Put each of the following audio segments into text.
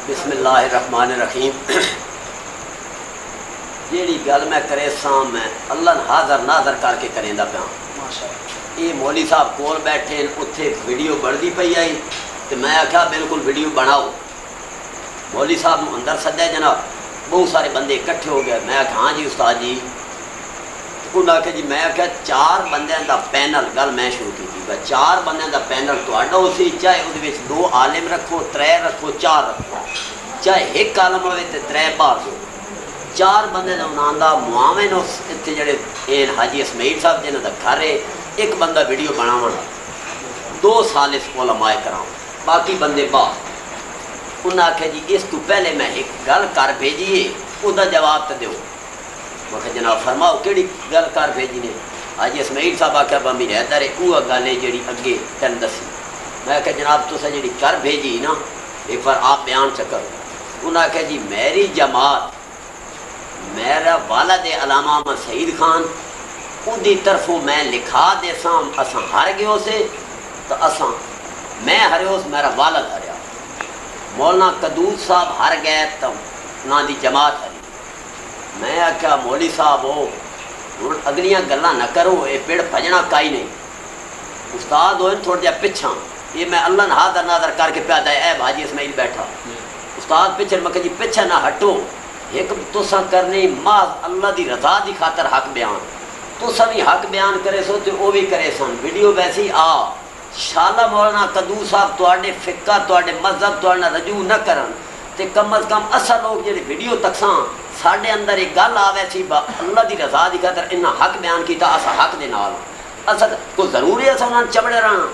بسم اللہ الرحمن الرحیم. جیڑی گل میں کرے ساں میں اللہ حاضر ناظر کر کے کریں دا پیا. یہ مولوی صاحب کول بیٹھے اتنے ویڈیو بڑھتی پی آئی تو میں آخیا بالکل ویڈیو بناؤ. مولوی صاحب نو اندر سدیا جناب, بہت سارے بندے اکٹھے ہو گئے. میں آخیا ہاں جی استاد جی. انہوں نے آخیا جی میں آخیا 4 بندیاں دا پینل, گل میں شروع کی 4 بندیاں دا پینل تہاڈا ہو سی, چاہے وہ 2 عالم رکھو, 3 رکھو, 4 رکھو, چاہے ایک عالم ہوئے تو 3 باہر دو. 4 بندے دا انہوں دا معاون اتنے جڑے حاجی اسماعیل صاحب جنہوں دا گھر ہے, ایک بندہ ویڈیو بناو, 2 سال اس علماء کراؤ, باقی بندے باہر. انہوں نے آخیا جی اس تو پہلے میں ایک گل کر بھیجیے, وہ جواب تو دو. میں کہ جناب فرماؤ کہڑی گل کر بھیجی نے؟ حاجی اسماعیل صاحب آخیا بمی حیدر ہے وہ گل ہے جی اگے تین دسی. میں کہ جناب تصا جی کر بھیجی نا ایک بار آپ بیان چکر. انہوں نے آخیا جی میری جماعت, میرا والد علامہ محمد سعید خان ان کی طرفوں میں لکھا دے ساں اساں ہار گئے سے تو اساں میں ہریو, میرا والد ہریا. مولانا قدوس صاحب ہار گئے تو انہوں دی جماعت ہری. میں آخیا مولوی صاحب ہو ہوں اگلیاں گلاں نہ کرو, یہ پیڑ بھجنا کائی نہیں. استاد ہوئے تھوڑا جہا پچھا, یہ میں اللہ حاضر ناظر کر کے پیا دے حاجی اسماعیل بیٹھا. استاد پچھے میں کہ جی پچھے نہ ہٹو, ایک تساں کرنی محض اللہ دی رضا دی خاطر حق بیان. تساں بھی حق بیان کرے سو تو وہ بھی کرے سن. ویڈیو ویسی آ شالا مولانا قدوس صاحب تواڈے فقہ تواڈے مذہب تواڈا رجوع نہ کرن تے کم از کم اصل لوگ جڑے ویڈیو تکساں ساڈے اندر ایک گل آوے سی اللہ دی رضا دی خاطر انہاں حق بیان کیتا, اسا حق دے نال اسا کو ضروری ہے اسا انہاں چبڑے رہنا.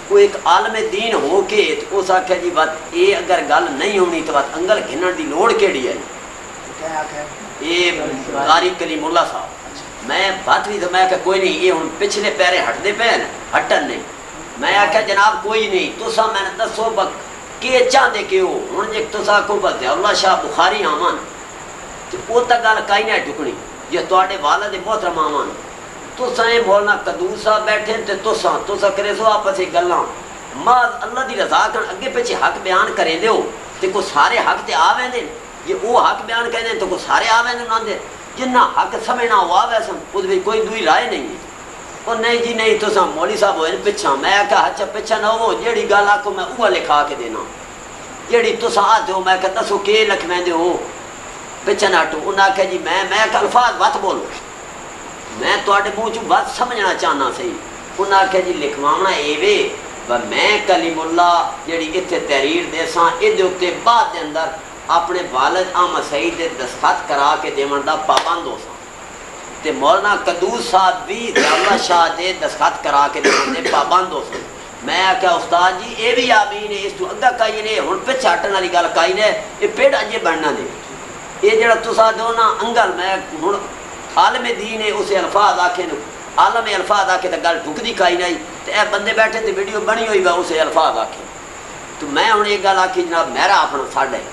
کوئی ایک عالم دین ہو کے تو اس آخیا جی بات یہ اگر گل نہیں ہونی تو بات انگل گھنن دی لوڑ کیڑی ہے؟ یہ قاری کلیم اللہ صاحب. میں بات بھی تو میں کہ کوئی نہیں, یہ ہن پچھلے پیرے ہٹتے پے ہٹن نہیں. میں آخیا جناب کوئی نہیں, تسا میں نے دسو کہ چاہتے کہ ہو ہوں جی تسا کو بس اللہ شاہ بخاری آمن تو وہ تو گل کئی نہ ٹکنی. جی تے والد محترم آمن تسا مولانا قدوس صاحب بیٹھے تو تسا کرے سو آپس گلاں محض اللہ دی رضا کر اگے پیچھے حق بیان کرے دیو تو کوئی سارے حق تے آ ویندے. جی وہ حق بیان کریں تو کوئی سارے آ ویندے نہ دے جنہ حق سمجھنا وہ آوے سن, اس کوئی دوئی رائے نہیں ہے. وہ نہیں جی نہیں تو مولوی صاحب ہوئے پچھا. میں کہا اچھا پچھا نہ ہو, جیڑی گل آکو میں وہ لکھا کے دینا, جیڑی تسا آتے ہو. میں کہ دسو کہ لکھ میں دے ہو پچھا نہ ہٹو. انہوں نے آخیا جی میں کہ الفاظ وت بولو, میں تواڈے منہ چ وت سمجھنا چاہنا سی. انہوں نے آخیا جی لکھوانا ایوے میں کلیم اللہ جیڑی اتنے تحریر دے ساں یہ اتنے بعد دے اندر اپنے والد احمد سعید دے دستخط کرا کے دیون دا پابند ہو ساں تے مولانا قدوس صاحب بھی اللہ شاہ دے دستخط کرا کے دیون دے پابند ہو ساں. میں آخیا استاد جی یہ بھی آمین ہے, اس تو اگا کائی نے ہن پچھے ہٹن والی گل کائی نے, یہ پیڑ اجے بننا نے. یہ جڑا تسا دو نا انگل میں ہن عالم دین ہے اسے الفاظ آکھے عالم الفاظ آکھے تو گل ٹھکدی کائی نہیں. تے اے بندے بیٹھے تے ویڈیو بنی ہوئی وا اسے الفاظ آکھے. تو میں ہن یہ گل آکھی جناب میرا اپنا ساڈا ہے.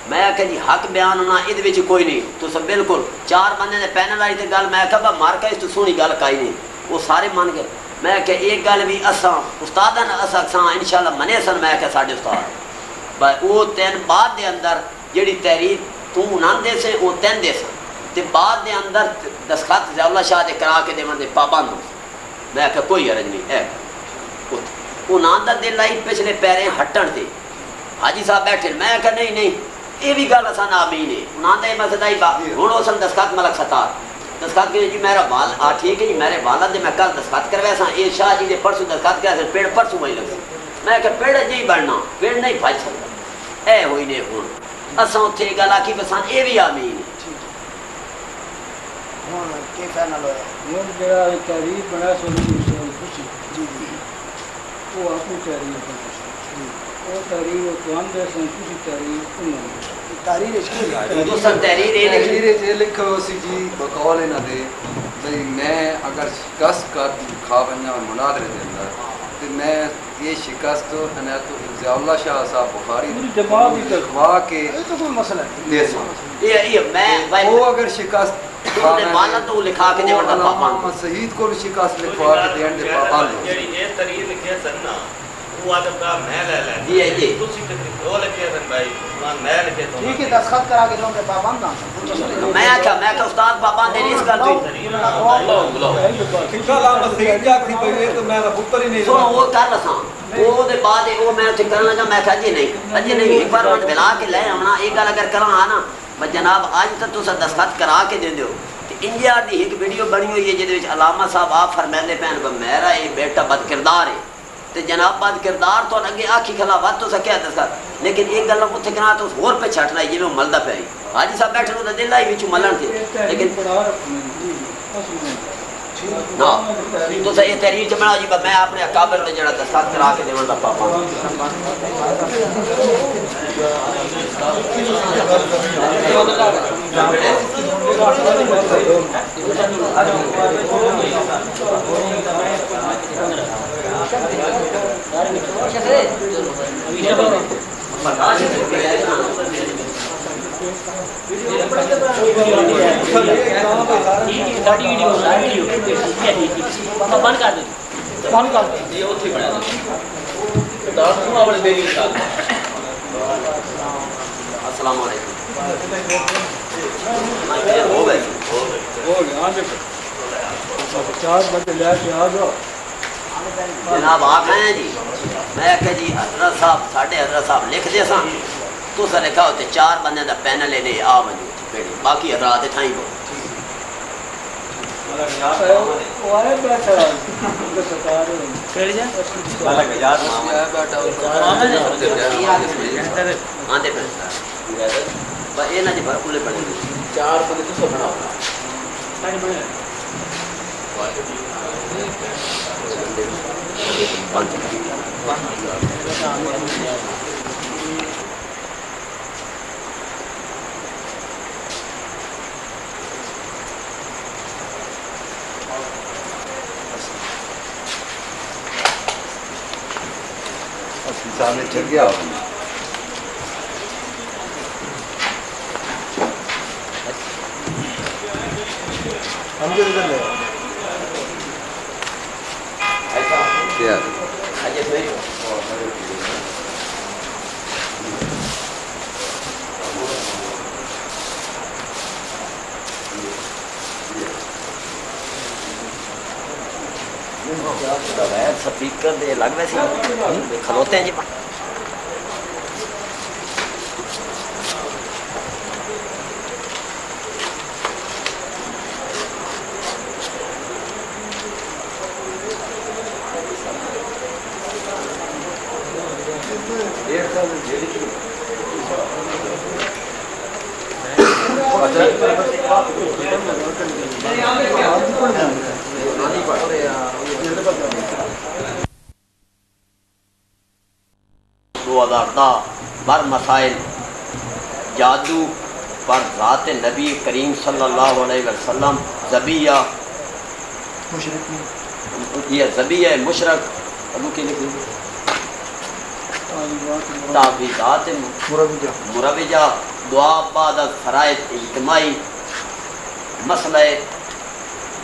میں آخیا جی حق بیان ہونا یہ کوئی نہیں. تو سب بالکل 4 بندے نے پینل والی تے گل میں آخیا مار کے اس تو سونی گل کائی نہیں, وہ سارے من گئے. میں آخیا ایک گل بھی اساں استاد اساں انشاءاللہ منے سن. میں آخیا ساڈے استاد بھائی وہ 3 بعد دے اندر جیڑی تحریر تو نہ دے سے وہ 3 دے سن تے بعد دے اندر دستخط ضیاء اللہ شاہ دے کرا کے دیون دے پابند ہو. میں آخیا کوئی حرج نہیں ہے. وہ نہ دا دل آئی پچھلے پیرے ہٹن تے حاجی صاحب بیٹھے. میں آخیا نہیں نہیں یہ بھی گل اصل آمین ہے. انہوں نے میں سدائی ہوں اس دستخط ملک ستار دستخط کے جی میرا وال ٹھیک ہے جی میرے والد دے میں کل دستخط کروایا سا. یہ شاہ جی نے پرسوں دستخط کیا سر پیڑ پرسوں وہی لگ. میں کہ پیڑ جی بڑھنا پیڑ نہیں بج سکتا. اے ہوئی نے ہوں اصل اتنے گل آخی بسان یہ بھی آمین ہے. وہ اپنی تحریر لکھو سی جی بقول نہ دے بھئی میں اگر شکست کا کھا بننا اور مناظرے دے اندر تو میں یہ شکست عنایت ضیاء اللہ شاہ صاحب بخاری لکھوا کے دے سکتا. وہ اگر شکست تو لکھا کے دیون دا پابند شہید کو بھی شکست لکھوا کے دین دے پابند ہو. یہ تحریر لکھے سن نا وہ آدم کا میں لے لے جی جی تسی تقریر وہ لکھے سن بھائی ٹھیک ہے دستخط کرا کے دوں گے پابند نہ میں کیا استاد پابند نہیں اس کر دی سنو وہ کر رساں وہ دے بعد وہ میں اتنے کرنے لگا میں کہا جی نہیں ایک بار وقت ملا کے لے آنا ایک گل اگر کرنا آنا میں جناب آج تک تو دستخط کرا کے دے دیو انڈیا دی ایک ویڈیو بنی ہوئی ہے جہد علامہ صاحب آپ فرمائندے پہن کو میرا یہ بیٹا بد کردار ہے تو جناب بد کردار تو اگے آکھی کھلا بات تو سکیا دسکت لیکن ایک گل اتنے کرنا تو ہور پہ چھٹنا ہے جی میں ملدا پہ حاجی صاحب بیٹھے تو دل آئی وچوں ملن تھے لیکن نا تو یہ تحریر چ بنا جی میں اپنے اکابر میں جڑا دستخط کرا کے دیواں دا پاپا السلام علیکم جناب آپ ہیں جی میں کہ جی حضرت صاحب ساڑھے حضرت صاحب لکھ دے ساں تو سر لکھا ہوتے 4 بندے دا پینل لینے آ موجود باقی حضرات تھائیں کو آندے پہ یہ نہ جی بھرکولے پڑے 4 بندے تو سو بنا ہوگا سامنے چل گیا سپیکر دے لگ ویسے کھلوتے ہیں جی بر مسائل جادو پر ذات نبی کریم صلی اللہ علیہ وسلم ذبیہ یہ ذبیہ مشرق تعویذات مروجہ دعا بعد فرائض اجتماعی مسئلہ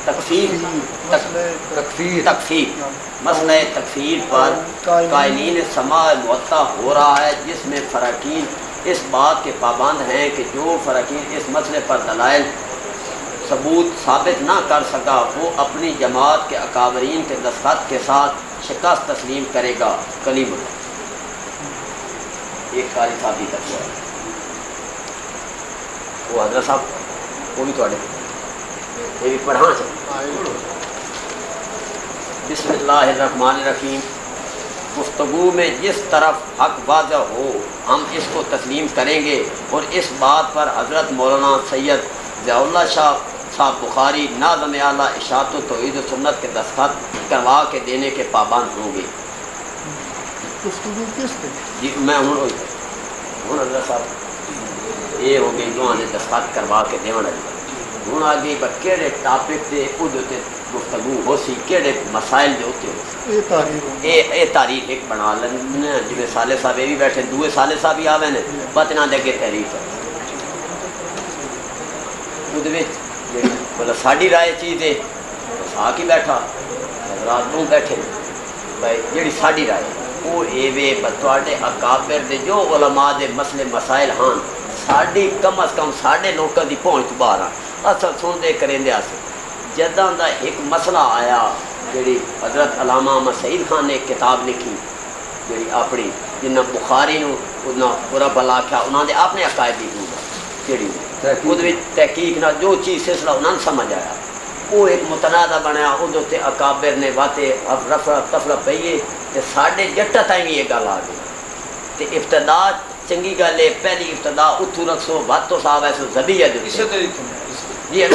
تکفیر مسئلہ تکفیر پر قائلین سماع معطا ہو رہا ہے جس میں فراقین اس بات کے پابند ہیں کہ جو فراقین اس مسئلے پر دلائل ثبوت ثابت نہ کر سکا وہ اپنی جماعت کے اکابرین کے دستخط کے ساتھ شکست تسلیم کرے گا کلیم ایک قاری صاحب بھی تک ہوا وہ حضرت صاحب وہ بھی تھوڑے یہ بھی پڑھانا چاہیے بسم اللہ الرحمن الرحیم گفتگو میں جس طرف حق واضح ہو ہم اس کو تسلیم کریں گے اور اس بات پر حضرت مولانا سید ضیاء اللہ شاہ صاحب بخاری ناظم اعلیٰ اشاعت و توحید و سنت کے دستخط کروا کے دینے کے پابند ہوں گے جی میں ہوں حضرت صاحب یہ ہو گئی جو آنے دستخط کروا کے دیونا جی ہوں آگے پر کیڑے ٹاپک دے خود ہوتے گفتگو ہو سی کیڑے مسائل دے ہوتے ہو اے تاریخ ایک بنا لینا جی سالے صاحب یہ بھی بیٹھے دوے سالے صاحب بھی آوے نے بات نہ دے کے تحریف ہے خود بولا ساڑی رائے چیز ہے آ کے بیٹھا رات نوں بیٹھے بھائی جیڑی ساڑی رائے وہ ایوے بطواڑے اکابر دے جو علماء دے مسئلے مسائل ہاں ساڑی کم از کم ساڑے لوگوں دی پہنچ بارا اصل سن دے کریں دے آسے جداں دا ایک مسئلہ آیا جڑی حضرت علامہ احمد سعید خان نے ایک کتاب لکھی جڑی اپنی جنہ بخاری نو انہاں پورا بلا کیا انہاں دے اپنے عقائد دی ہوگا جڑی خود بھی تحقیق نہ جو چیز سلسلہ انہاں سمجھ آیا وہ ایک متنازع بنیا ادھر تے اکابر نے باتیں اب رفع تفرہ پئیے تے ساڑھے جٹا تائیں بھی یہ گل آ گئی تے ابتدا چنگی گل ہے پہلی ابتدا اتھو رکھسو باتوں صاحب ایسو زبیہ جو اسے طریقے یہ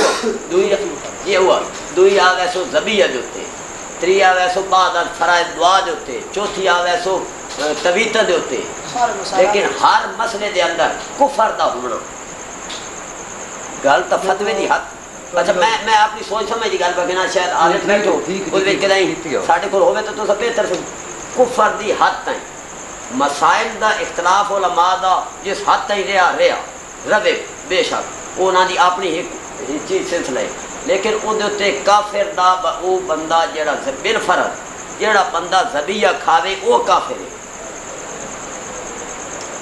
دوئی یہ ہوا دوئی آ ویسو زبیہ جو تے تری آ ویسو بعد فرائض دعا جو تے چوتھی آ ویسو تویتہ جو تے لیکن ہر مسئلے دے اندر کفر دا ہونا گل تا فتوے دی حد اچھا میں اپنی سوچ سمجھ دی گل بگنا شاید آگے بیٹھو خود بھی کدائیں ساڑھے کو ہوئے تو تو سب بہتر سے کفر دی حد تائیں مسائل دا اختلاف علماء دا جس حد تائیں روے بے شک وہ نہ دی اپنی ایک چیز سلسلہ ہے لیکن وہ دوتے کافر دا وہ بندہ جڑا بالفرض جڑا بندہ زبیہ کھاوے وہ کافر ہے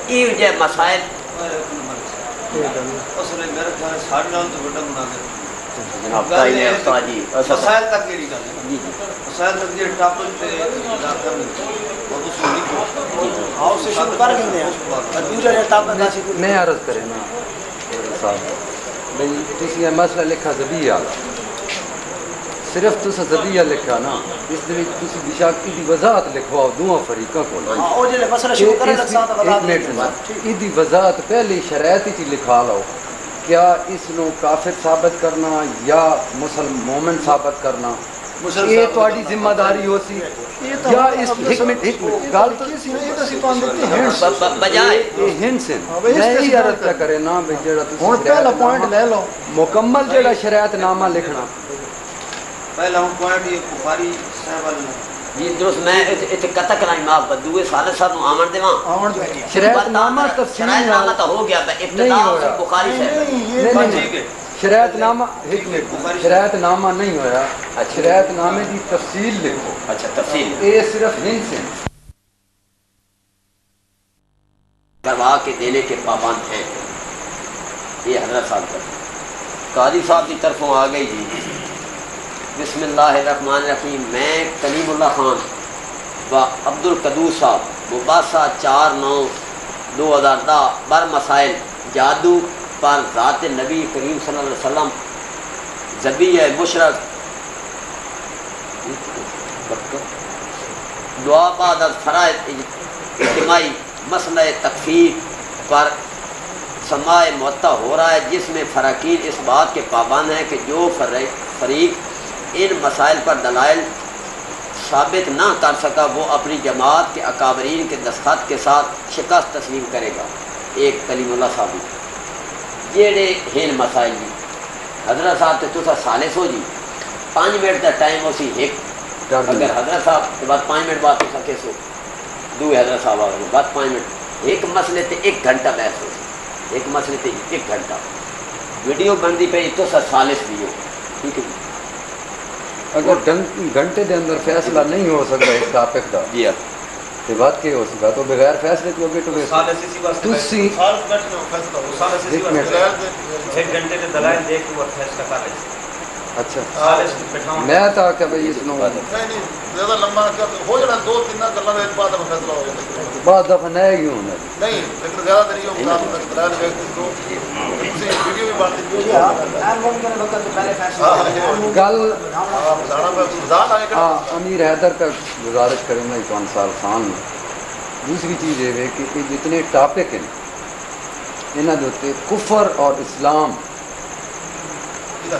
یہ جو مسائل اصل میرے خیال ساڑھے نال تو بڑا مناظر جناب تائی نے استاد جی مسائل تک کیڑی گل ہے مسائل تک یہ ٹاپک تے علاقہ میں اور اس میں لکھو آؤ سے شروع کر گئے ہیں دوسرا یہ ٹاپک دا سی میں عرض کرے نا صاحب بھئی تسی یہ مسئلہ لکھا زبیہ صرف تسا زبیہ لکھا نا اس دے تسی بشاک کی وضاحت لکھواؤ دوہاں فریقاں کو او جے مسئلہ شروع کرے لگ ساتھ بتا دیں ایدی وضاحت پہلی شرائط ہی لکھا لو کیا اس نو کافر ثابت کرنا یا مومن ثابت کرنا یہ تواڈی ذمہ داری ہو سی یا اس حکمت گل تو بجائے ہن سے میں ہی عرض کیا کرے نا بھئی جڑا ہن پہلا پوائنٹ لے لو مکمل جڑا شریعت نامہ لکھنا پہلا ہم پوائنٹ یہ بخاری صاحب علیہ جی درست میں اتنے قطع کلائی ماں بدوئے سالت صاحب نو آمن دے وہاں شریعت نامہ تفصیل شریعت نامہ تو ہو گیا ابتدا بخاری صاحب نہیں شریعت نامہ حکمت شریعت نامہ نہیں ہویا شریعت نامے دی تفصیل لکھو اچھا تفصیل یہ صرف ہن سے کروا کے دینے کے پابند ہیں یہ حضرت صاحب کا قاضی صاحب کی طرفوں آ گئی جی بسم اللہ الرحمن الرحیم میں کلیم اللہ خان و عبد القدوس صاحب مباحثہ 4/9/2010 بر مسائل جادو پر ذات نبی کریم صلی اللہ علیہ وسلم ذبیح مشرک دعا بعد از فرائض اجتماعی مسئلہ تکفیر پر سماع معطا ہو رہا ہے جس میں فراقین اس بات کے پابند ہیں کہ جو فریق ان مسائل پر دلائل ثابت نہ کر سکا وہ اپنی جماعت کے اکابرین کے دستخط کے ساتھ شکست تسلیم کرے گا ایک کلیم اللہ صاحب جیڑے ہین مسائل جی حضرت صاحب تے تسا سالس ہو جی 5 منٹ کا ٹائم ہو سی ایک اگر حضرت صاحب کے بعد 5 منٹ بعد تسا کیسو دو حضرت صاحب آگے بعد 5 منٹ ایک مسئلے تے 1 گھنٹہ بحث ہو سی ایک مسئلے تے 1 گھنٹہ ویڈیو بندی پہ تسا سالس بھی ہو ٹھیک ہے جی اگر گھنٹے دے اندر فیصلہ نہیں ہو سکتا اس ٹاپک کا جی تو بات کیا ہو سکتا تو بغیر فیصلے تو اگے تو تسی ایک گھنٹے کے دلائل دیکھ کے وہ فیصلہ کر رہے ہیں اچھا میں تا کہ بھئی اس نو نہیں زیادہ لمبا ہو جانا 2-3 گلاں میں بعد میں فیصلہ ہو جاتا بعد دفعہ نہیں ہی ہونا نہیں لیکن زیادہ تر یہ ہوتا ہے دلائل دیکھ کو اسی ویڈیو بھی بنتی ہے ان ممکن ہے وقت پہلے فیصلہ گل ہاں امیر حیدر کا گزارش کریں گا کون سال خان میں دوسری چیز یہ ہے کہ جتنے ٹاپک ہیں انہاں دے اوتے کفر اور اسلام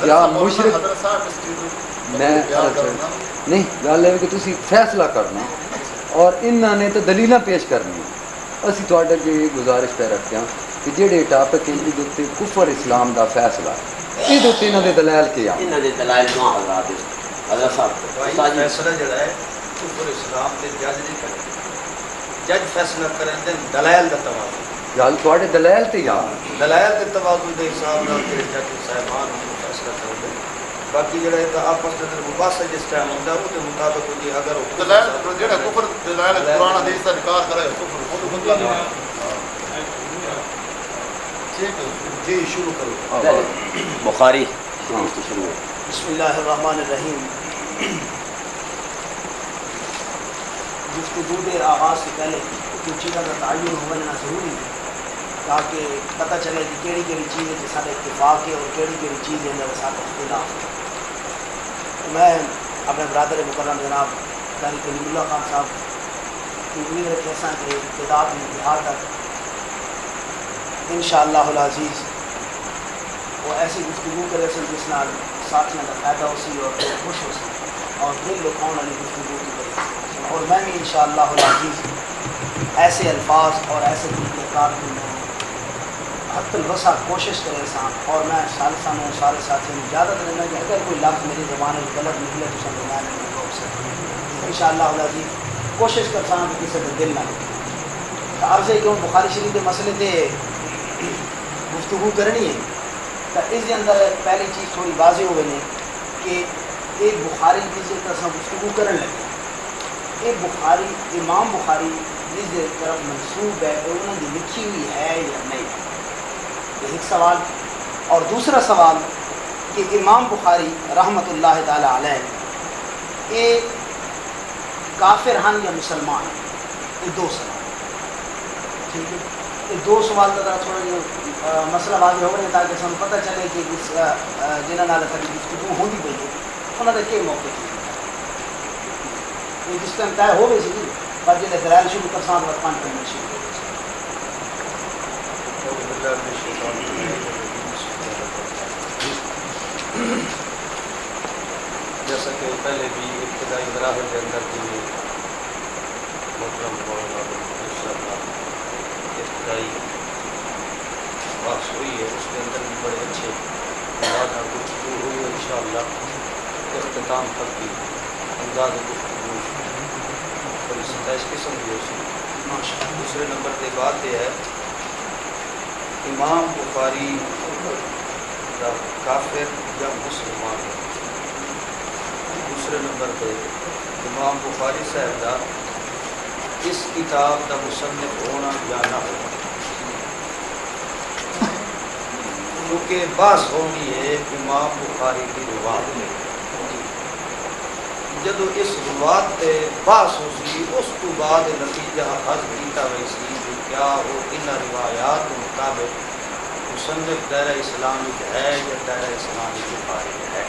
یا مشرک میں نہیں گل ہے کہ تسی فیصلہ کرنا اور انہاں نے تو دلیلاں پیش کرنی اسی تواڈے اگے گزارش پہ رکھتے ہیں کہ جہے ٹاپک ہیں یہ دے کفر اسلام دا فیصلہ یہ دے انہاں دے دلائل کیا انہاں دے دلائل نو حضرات حضرت صاحب فیصلہ جڑا ہے کفر اسلام دے جج نہیں کرے جج فیصلہ کریں دے دلائل دا توازن گل تواڈے دلائل تے یا دلائل دے توازن دے حساب نال جڑے جج صاحبان فیصلہ کرتے باقی جڑا ہے آپس کے اندر مباحثہ جس ٹائم ہوتا ہے وہ مطابق جی اگر دلائل جڑا کفر دلائل قرآن حدیث کا انکار کرے کفر خود خود ٹھیک ہے جی شروع کرو بخاری بسم اللہ الرحمن الرحیم گفتگو کے آغاز سے پہلے کچھ چیزوں کا تعین ہونا ضروری ہے تاکہ پتہ چلے کہ کیڑی کیڑی چیز ہے جس اتفاق ہے اور کیڑی کیڑی چیز ہے ساتھ اختلاف ہے. میں اپنے برادر مکرم جناب قاری کلیم اللہ خان صاحب کی امید رکھے سا کہ ابتدا میں انتہا تک انشاءاللہ العزیز وہ ایسی گفتگو کرے سن جس نال ساتھیاں کا فائدہ ہو سی اور خوش ہو سی اور دل لکھاؤ والی گفتگو کی کرے اور میں بھی انشاءاللہ العزیز ایسے الفاظ اور ایسے طریقہ کار کی میں حت الوسع کوشش کرے سا اور میں سالسانوں سارے ساتھیوں میں اجازت دینا کہ اگر کوئی لفظ میری زبان میں غلط نکلے تو سمجھ میں نہیں روک سکتا انشاءاللہ العزیز کوشش کرتا ہوں کہ کسی کا دل نہ لگے عرض ہے کہ ہوں بخاری شریف کے مسئلے تے گفتگو کرنی ہے تو اس کے اندر پہلی چیز تھوڑی واضح ہو گئی کہ ایک بخاری جس طرح گفتگو کرنے لگے ایک بخاری امام بخاری جس طرف منسوب ہے انہوں نے لکھی ہوئی ہے یا نہیں یہ ایک سوال. اور دوسرا سوال کہ امام بخاری رحمۃ اللہ تعالی علیہ یہ کافر ہن یا مسلمان یہ دو سوال ٹھیک ہے. یہ دو سوال کا ذرا تھوڑا جو مسئلہ واضح ہو رہا ہے تاکہ سب پتہ چلے کہ جنہوں نے ساری گفتگو ہوتی پی ہے انہوں نے کیا موقع یہ جس ٹائم طے ہو گئی سی پر جب دلائل شروع کر ساتھ وقت پانچ کرنا شروع ہو جیسا کہ پہلے بھی ابتدائی مراحل کے اندر کی محترم ابتدائی بات ہوئی ہے اس کے اندر بھی بڑے اچھے بات گفتگو ہوئی ہے انشاءاللہ اختتام تک کی انداز گفتگو بڑی 27 قسم کی ہوئی. دوسرے نمبر پہ بات یہ ہے امام بخاری کا کافر یا مسلمان ہے. دوسرے نمبر پہ امام بخاری صاحب کا اس کتاب کا مصنف ہونا یا نہ ہونا کیونکہ بحث ہونی ہے امام بخاری کی روایت میں جب اس روایت پہ بحث ہو سی اس کو بعد نتیجہ حض کیتا ہوئی سی کہ کیا وہ ان روایات کے مطابق مصنف دائرہ اسلامی ہے یا دائرہ اسلامی کے خارج ہے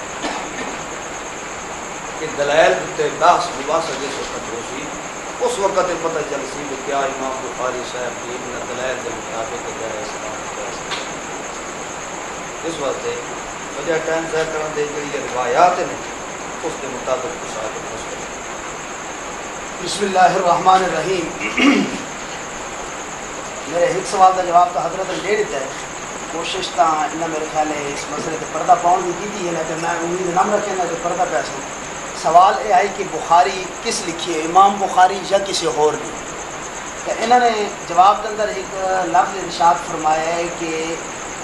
کہ دلائل تے بحث مباحثہ جس وقت ہو سی اس وقت پتہ چل سی کہ کیا امام بخاری صاحب کی ان دلائل کے مطابق دائرہ اسلامی ہے. اس واسطے وجہ ٹائم ضائع کرنے دے کے یہ روایات ہیں اس کے مطابق کچھ آگے مسئلہ. بسم اللہ الرحمن الرحیم. میرے ایک سوال کا جواب تو حضرت نے دے دیتا ہے. کوشش تو انہیں میرے خیال ہے اس مسئلے سے پردہ پاؤں کی تھی ہے لیکن میں امید نہ رکھیں گا کہ پردہ پیسوں. سوال یہ آئی کہ بخاری کس لکھی ہے امام بخاری یا کسی اور نے. تو انہوں نے جواب کے اندر ایک لفظ ارشاد فرمایا ہے کہ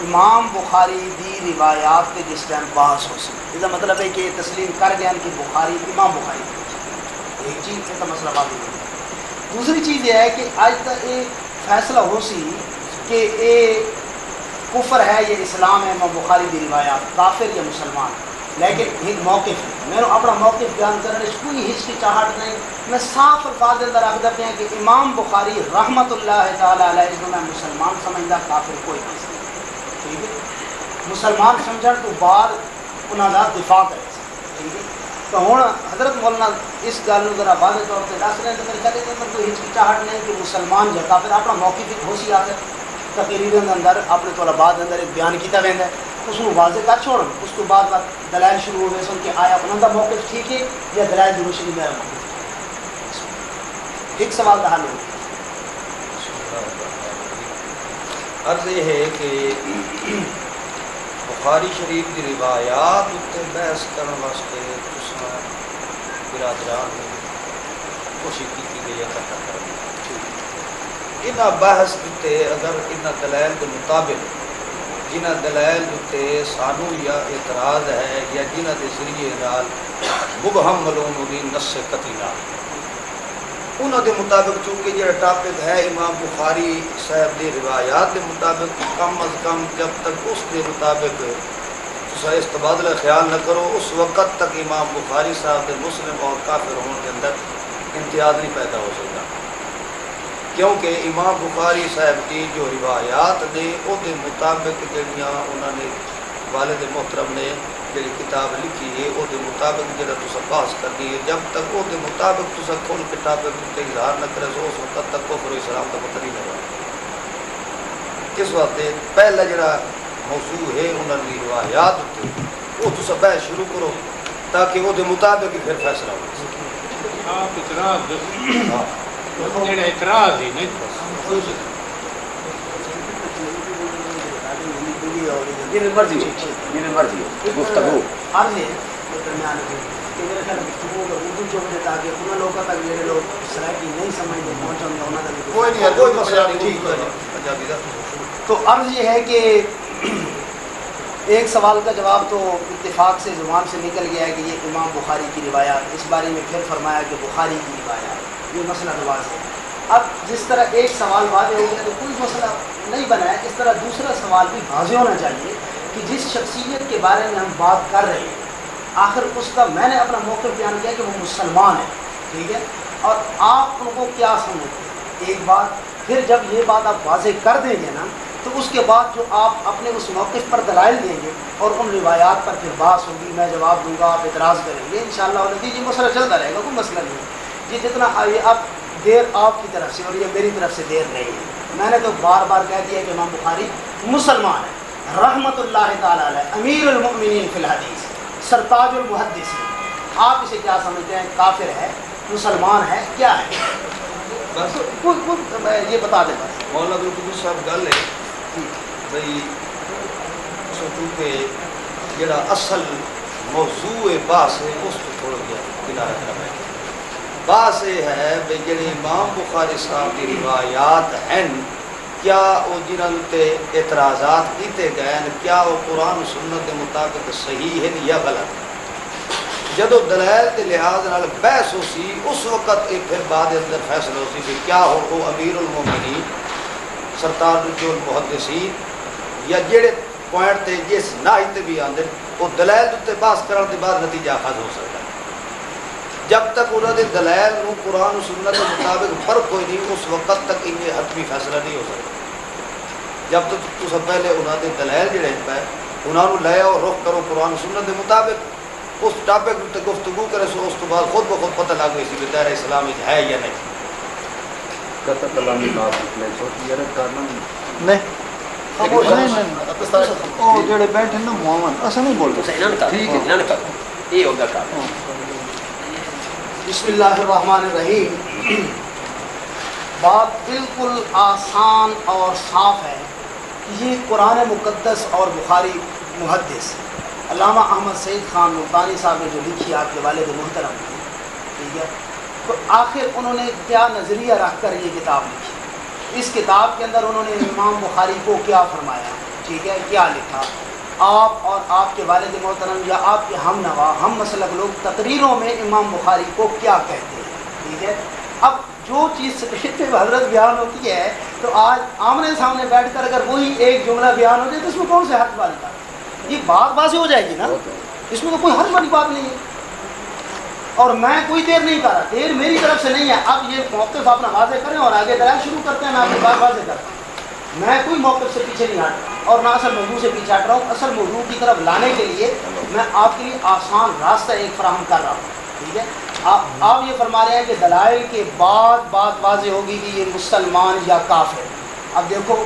امام بخاری دی روایات کے جس ٹائم بحث ہو سی. اس کا مطلب ہے کہ تسلیم کر گیا کہ بخاری امام بخاری ایک چیز کا مسئلہ بات ہے. دوسری چیز یہ ہے کہ آج تک یہ فیصلہ ہو سی کہ یہ کفر ہے یا اسلام ہے امام بخاری دی روایات کافر یا مسلمان. لیکن ایک موقف ہے میں اپنا موقف بیان کرنے سے کوئی ہچکچاہٹ نہیں. میں صاف الفاظ کے اندر رکھ دیتے ہیں کہ امام بخاری رحمۃ اللہ تعالیٰ علیہ اس کو میں مسلمان سمجھتا کافر کوئی نہیں. ٹھیک ہے مسلمان سمجھنے تو بعد انہوں کا دفاع کرے. ٹھیک ہے تو ہوں حضرت مولانا اس گل کو ذرا واضح طور پہ دس رہے ہیں تو میرے خیال کے اندر کوئی ہچکچاہٹ نہیں کہ مسلمان یا کافر اپنا موقف ایک ہو سی آ کر تقریر کے اندر اپنے طلباء کے اندر ایک بیان کیا ویسا ہے اس کو واضح کر چھوڑ. اس تو بعد دلائل شروع ہو گئے سن کہ آیا انہوں کا موقف ٹھیک ہے یا دلائل کی روشنی میرا موقف. ایک سوال کا حل ہو. عرض یہ ہے کہ بخاری شریف کی روایات اتنے بحث کرنے واسطے برادران نے کوشش کی گئی ہے اکٹھا کرنے. ان بحث اتنے اگر ان دلائل کے مطابق جنہ دلائل تے سانو یا اعتراض ہے یا جنہ دے ذریعے نال مبہم معلوم دی نص قطعی انہوں دے مطابق چونکہ جڑا ٹاپک ہے امام بخاری صاحب دی روایات دے مطابق کم از کم جب تک اس دے مطابق تسا اس تبادلہ خیال نہ کرو اس وقت تک امام بخاری صاحب دے مسلم اور کافر ہونے کے اندر امتیاز نہیں پیدا ہو سکتا، کیونکہ امام بخاری صاحب کی جو روایات نے او دے مطابق جڑیاں انہوں نے والد محترم نے جڑی کتاب لکھی ہے او دے مطابق جڑا تسا بحث کرنی ہے، جب تک او دے مطابق تسا کھول کے ٹاپک تے اظہار نہ کرے سو اس وقت تک کفر و اسلام کا پتہ نہیں لگا۔ اس واسطے پہلا جڑا موضوع ہے انہوں نے روایات تے او تسا بحث شروع کرو تاکہ او دے مطابق ہی پھر فیصلہ ہو سکے۔ آپ اعتراض جڑا اعتراض ہی نہیں مرضی ہو گفتگو عرض ہے درمیان میں کہ میرے خیال گفتگو کا اردو جو ہے تاکہ انہوں لوگوں تک میرے لوگ سرائکی نہیں سمجھتے پہنچوں گے انہوں تک کوئی نہیں ہے، کوئی مسئلہ نہیں، ٹھیک ہے۔ تو عرض یہ ہے کہ ایک سوال کا جواب تو اتفاق سے زبان سے نکل گیا ہے کہ یہ امام بخاری کی روایات، اس بارے میں پھر فرمایا کہ بخاری کی روایات، یہ مسئلہ نواز ہے۔ اب جس طرح ایک سوال واضح ہو گیا تو کوئی مسئلہ نہیں بنا ہے، اس طرح دوسرا سوال بھی واضح ہونا چاہیے کہ جس شخصیت کے بارے میں ہم بات کر رہے ہیں آخر اس کا میں نے اپنا موقف بیان کیا کہ وہ مسلمان ہے، ٹھیک ہے، اور آپ ان کو کیا سمجھتے ہیں ایک بات، پھر جب یہ بات آپ واضح کر دیں گے نا تو اس کے بعد جو آپ اپنے اس موقف پر دلائل دیں گے اور ان روایات پر پھر بحث ہوگی، میں جواب دوں گا، آپ اعتراض کریں گے، انشاءاللہ یہ مسئلہ چلتا رہے گا، کوئی مسئلہ نہیں ہے۔ یہ جتنا یہ اب دیر آپ کی طرف سے اور یہ میری طرف سے دیر نہیں ہے، میں نے تو بار بار کہہ دیا کہ امام بخاری مسلمان ہے، رحمت اللہ تعالیٰ علیہ، امیر المؤمنین فی الحدیث، سرتاج المحدثین، آپ اسے کیا سمجھتے ہیں؟ کافر ہے، مسلمان ہے، کیا ہے؟ بس یہ بتا دیں بس۔ مولانا عبدالقدوس صاحب گل ہے بھئی سوچوں کہ جڑا اصل موضوع بحث ہے اس کو چھوڑ گیا کنارہ کرنا ہے۔ بحث یہ ہے بھئی جڑے امام بخاری صاحب کی روایات ہیں کیا وہ جنہوں تے اعتراضات کیتے گئے ہیں کیا وہ قرآن و سنت کے مطابق صحیح ہیں یا غلط؟ جدو دلائل کے لحاظ نال بحث ہو سی اس وقت ایک پھر بعد اندر فیصلہ ہو سی کہ کیا ہو وہ امیر المومنین سرتاج المحدثین یا جڑے پوائنٹ تے جس ناہی تے بھی آندے وہ دلائل تے بحث کرنے کے بعد نتیجہ اخذ ہو سکتا ہے۔ جب تک انہوں نے دلائل نو قرآن و سنت کے مطابق فرق کوئی نہیں اس وقت تک ان میں حتمی فیصلہ نہیں ہو سکتا۔ جب تک تو سب پہلے انہوں نے دلائل جڑے پہ انہوں نے لے اور رخ کرو قرآن و سنت کے مطابق اس ٹاپک تے گفتگو کرے سو اس تو بعد خود بخود پتہ لگ گئی سی کہ دائرہ اسلام ہے یا نہیں۔ قطع کلامی بات نکلے چھوٹی یرد کرنا نہیں وہ جڑے بیٹھے نا محمد ایسا نہیں بول تو انہوں نے کرو یہ ہوگا کام۔ بسم اللہ الرحمن الرحیم۔ بات بالکل آسان اور صاف ہے کہ یہ قرآن مقدس اور بخاری محدث علامہ احمد سعید خان ملتانی صاحب نے جو لکھی آپ کے والد محترم کی، ٹھیک ہے، تو آخر انہوں نے کیا نظریہ رکھ کر یہ کتاب لکھی؟ اس کتاب کے اندر انہوں نے امام بخاری کو کیا فرمایا، ٹھیک ہے، کیا لکھا؟ آپ اور آپ کے والد محترم یا آپ کے ہم نوا ہم مسلک لوگ تقریروں میں امام بخاری کو کیا کہتے ہیں، ٹھیک ہے۔ اب جو چیز سکریت میں حضرت بیان ہوتی ہے تو آج آمنے سامنے بیٹھ کر اگر وہی ایک جملہ بیان ہو جائے تو اس میں کون سے حرف والی بات؟ یہ بات واضح ہو جائے گی نا، اس میں تو کوئی حرف والی بات نہیں ہے۔ اور میں کوئی دیر نہیں کر رہا، دیر میری طرف سے نہیں ہے۔ اب یہ موقف اپنا واضح کریں اور آگے دلائل شروع کرتے ہیں، میں اپنی بات واضح کرتا ہوں۔ میں کوئی موقف سے پیچھے نہیں ہٹ رہا اور نہ اصل موضوع سے پیچھے ہٹ رہا ہوں۔ اصل موضوع کی طرف لانے کے لیے میں آپ کے لیے آسان راستہ ایک فراہم کر رہا ہوں، ٹھیک ہے۔ آپ یہ فرما رہے ہیں کہ دلائل کے بعد بات واضح ہوگی کہ یہ مسلمان یا کافر۔ اب دیکھو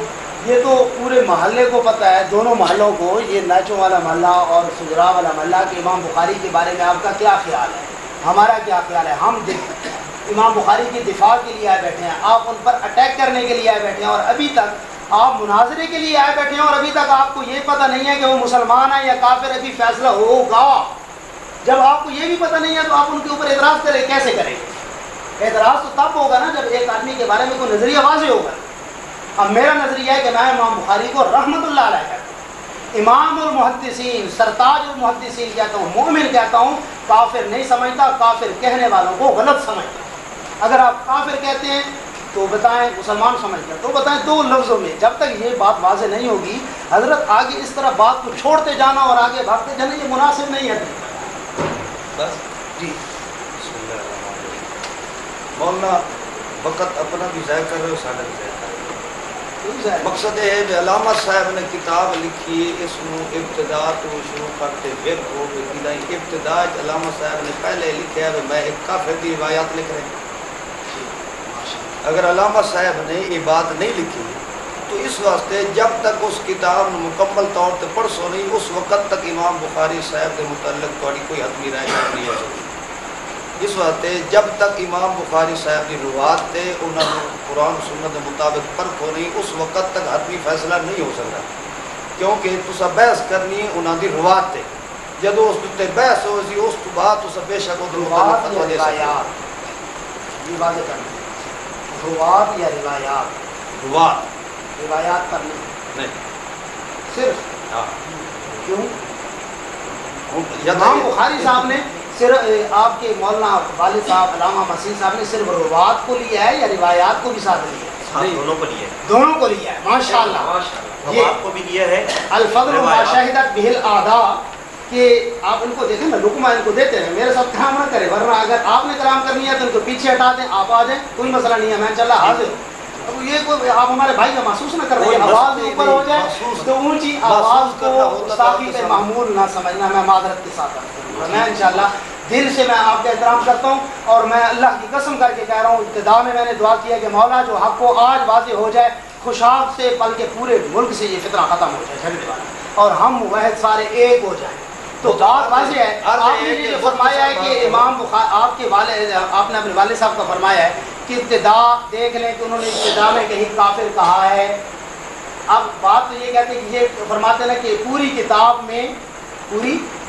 یہ تو پورے محلے کو پتہ ہے، دونوں محلوں کو، یہ نیچوں والا محلہ اور سجرا والا محلہ، کہ امام بخاری کے بارے میں آپ کا کیا خیال ہے، ہمارا کیا خیال ہے۔ ہم امام بخاری کی دفاع کے لیے آئے بیٹھے ہیں، آپ ان پر اٹیک کرنے کے لیے آئے بیٹھے ہیں، اور ابھی تک آپ مناظرے کے لیے آئے بیٹھے ہیں، اور ابھی تک آپ کو یہ پتہ نہیں ہے کہ وہ مسلمان ہے یا کافر، ابھی فیصلہ ہوگا۔ جب آپ کو یہ بھی پتہ نہیں ہے تو آپ ان کے اوپر اعتراض کریں، کیسے کریں گے؟ اعتراض تو تب ہوگا نا جب ایک آدمی کے بارے میں کوئی نظریہ واضح ہوگا۔ اب میرا نظریہ ہے کہ میں امام بخاری کو رحمت اللہ علیہ کہتا ہوں، امام المحدثین سرتاج المحدثین کہتا ہوں، مومن کہتا ہوں، کافر نہیں سمجھتا، کافر کہنے والوں کو غلط سمجھتا۔ اگر آپ کافر کہتے ہیں تو بتائیں مسلمان سمجھتا تو بتائیں دو لفظوں میں، جب تک یہ بات واضح نہیں ہوگی حضرت آگے اس طرح بات کو چھوڑتے جانا اور آگے بھاگتے جانا یہ مناسب نہیں ہے۔ بس جی بسم اللہ الرحمن الرحیم۔ مولانا وقت اپنا بھی ضائع کر رہے ہو، سارا بھی ضائع کر رہے ہو۔ مقصد یہ ہے کہ علامہ صاحب نے کتاب لکھی، اس میں ابتدا تو شروع کرتے پھر ہو ابتدا علامہ صاحب نے پہلے لکھا ہے میں ایک کافر کی روایات لکھ رہے ہیں۔ اگر علامہ صاحب نے یہ بات نہیں لکھی تو اس واسطے جب تک اس کتاب نے مکمل طور پر پڑھ سو نہیں اس وقت تک امام بخاری صاحب کے متعلق تھوڑی کوئی حتمی رائے نہیں ہو سکتی۔ اس واسطے جب تک امام بخاری صاحب کی روایت تھے انہوں نے قرآن و سنت کے مطابق پرکھ ہو نہیں اس وقت تک حتمی فیصلہ نہیں ہو سکتا، کیونکہ تسا بحث کرنی انہوں کی روایت تے جدو اس تے بحث ہو سی اس تو بعد تسا بے شک وہ مطابق فتویٰ دے سکتے روایات یا روایات؟ روایات پر نہیں صرف کیوں؟ امام بخاری صاحب نے صرف آپ کے مولانا والد صاحب علامہ مسیح صاحب نے صرف روایات کو لیا ہے یا روایات کو بھی ساتھ لیا ہے؟ دونوں کو لیا ہے، دونوں کو لیا ہے، ماشاءاللہ۔ روایات کو بھی لیا ہے، الفضل ما شہدت بہ الاعداء کہ آپ ان کو دیکھیں نا لقمہ ان کو دیتے ہیں، میرے ساتھ کلام نہ کرے، ورنہ اگر آپ نے کلام کرنی ہے تو ان کو پیچھے ہٹا دیں، آپ آ جائیں، کوئی مسئلہ نہیں ہے، میں چل رہا حاضر ہوں۔ اب یہ کوئی آپ ہمارے بھائی کا محسوس نہ کر رہے ہیں، آواز اوپر ہو جائے تو اونچی آواز کو گستاخی پہ معمول نہ سمجھنا، میں معذرت کے ساتھ کرتا ہوں۔ میں انشاءاللہ دل سے میں آپ کا احترام کرتا ہوں اور میں اللہ کی قسم کر کے کہہ رہا ہوں، ابتدا میں نے دعا کیا کہ مولا جو حق کو آج واضح ہو جائے خوشاب سے بلکہ پورے ملک سے یہ فتنہ ختم ہو جائے جھگڑے والا، اور ہم واحد سارے ایک ہو جائیں۔ تو بات واضح ہے، آپ نے یہ فرمایا ہے کہ امام بخاری آپ کے والد آپ نے اپنے والد صاحب کا فرمایا ہے کہ ابتدا دیکھ لیں کہ انہوں نے ابتدا میں کہیں کافر کہا ہے۔ اب بات تو یہ کہتے ہیں کہ یہ فرماتے ہیں کہ پوری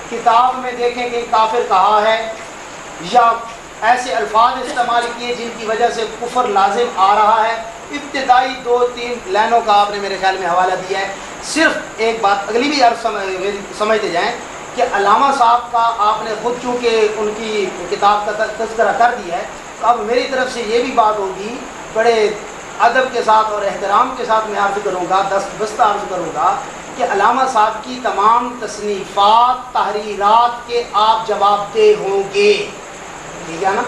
کتاب میں دیکھیں کہ کافر کہا ہے یا ایسے الفاظ استعمال کیے جن کی وجہ سے کفر لازم آ رہا ہے۔ ابتدائی 2-3 لائنوں کا آپ نے میرے خیال میں حوالہ دیا ہے۔ صرف ایک بات اگلی بھی عرض سمجھتے جائیں کہ علامہ صاحب کا آپ نے خود چونکہ ان کی کتاب کا تذکرہ کر دیا ہے، تو اب میری طرف سے یہ بھی بات ہوگی بڑے ادب کے ساتھ اور احترام کے ساتھ میں عرض کروں گا، دستبستہ عرض کروں گا کہ علامہ صاحب کی تمام تصنیفات تحریرات کے آپ جواب دہ ہوں گے، ٹھیک ہے نا؟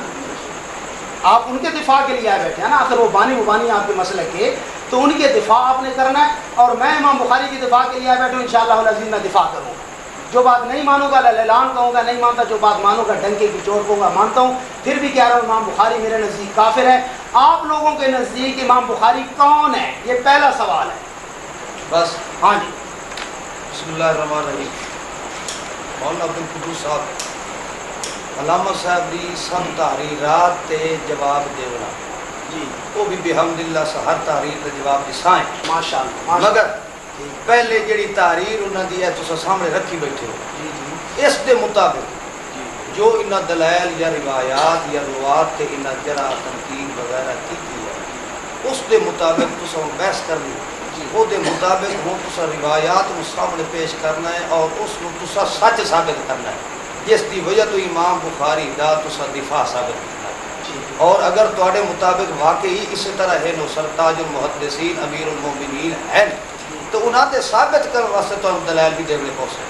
آپ ان کے دفاع کے لیے آئے بیٹھے ہیں نا، آخر وہ بانی آپ کے مسلک کے، تو ان کے دفاع آپ نے کرنا ہے، اور میں امام بخاری کی دفاع کے لیے آئے بیٹھا ہوں، انشاءاللہ العزیز میں دفاع کروں گا۔ جو بات نہیں مانوں گا اعلان کہوں گا نہیں مانتا، جو بات مانوں گا ڈنکے کی چوٹ کہوں گا مانتا ہوں۔ پھر بھی کہہ رہا ہوں امام بخاری میرے نزدیک کافر ہے۔ آپ لوگوں کے نزدیک امام بخاری کون ہے؟ یہ پہلا سوال ہے۔ بس ہاں جی بسم اللہ الرحمن الرحیم۔ مولانا عبدالقدوس صاحب علامہ صاحب دی سب تحریرات تے جواب دیونا جی وہ بھی بحمدللہ سے ہر تحریر تے جواب دسائیں، ماشاءاللہ مگر پہلے جڑی تحریر انہاں دی ہے تساں سامنے رکھی بیٹھے ہو، اس دے مطابق جو انہاں دلائل یا روایات یا روات تے انہاں جرح تنقید وغیرہ کی ہے اس دے مطابق تساں بحث کرنی، وہ دے مطابق وہ تساں روایات کو سامنے پیش کرنا ہے اور اس کو تساں سچ ثابت کرنا ہے، جس دی وجہ تو امام بخاری دا تساں دفاع ثابت کرنا ہے۔ اور اگر تواڈے مطابق واقعی اسی طرح ہے نو سرتاج المحدثین امیر المومنین ہے تو انہاں دے ثابت کرنے واسطے تو دلائل بھی دینے پوسے،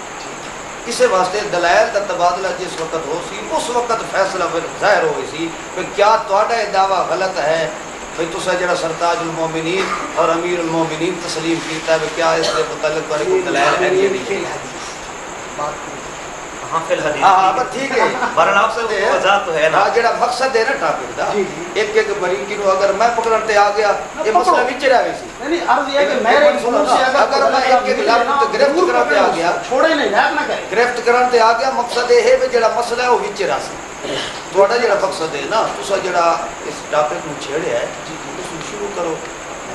اسے واسطے دلائل دا تبادلہ جس وقت ہو سی اس وقت فیصلہ ظاہر ہوئی سی کہ کیا تواڈا یہ دعویٰ غلط ہے بھئی تسا جڑا سرتاج المومنین اور امیر المومنین تسلیم کیتا ہے کیا اس کے متعلق تواڈی کوئی دلائل ہے یا نہیں؟ ہاں فی الحدیث ہاں بس ٹھیک ہے، بہرحال آپ سے وضاحت تو ہے نا، ہاں جڑا مقصد ہے نا ٹاپک دا ایک ایک بریکی نو اگر میں پکڑن تے آ گیا یہ مسئلہ وچ رہے سی، نہیں عرض یہ ہے کہ میرے منہ سے اگر میں ایک ایک لفظ گرفت کرن تے آ گیا چھوڑے نہیں غائب نہ کرے، گرفت کرن تے آ گیا مقصد یہ ہے کہ جڑا مسئلہ ہے وہ وچ رہا سی، تہاڈا جڑا مقصد ہے نا تسا جڑا اس ٹاپک نو چھیڑیا ہے اس نو شروع کرو،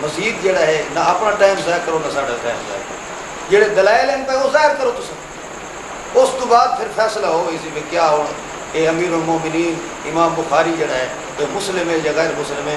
مزید جڑا ہے نہ اپنا ٹائم ضائع کرو نہ ساڈا ٹائم ضائع کرو، جڑے دلائل ہیں پہ وہ ظاہر کرو تسا، اس تو بعد پھر فیصلہ ہو اسی میں کیا ہو اے امیر المومنین امام بخاری جڑا ہے تو مسلم ہے یا غیر مسلم ہے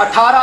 18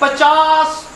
50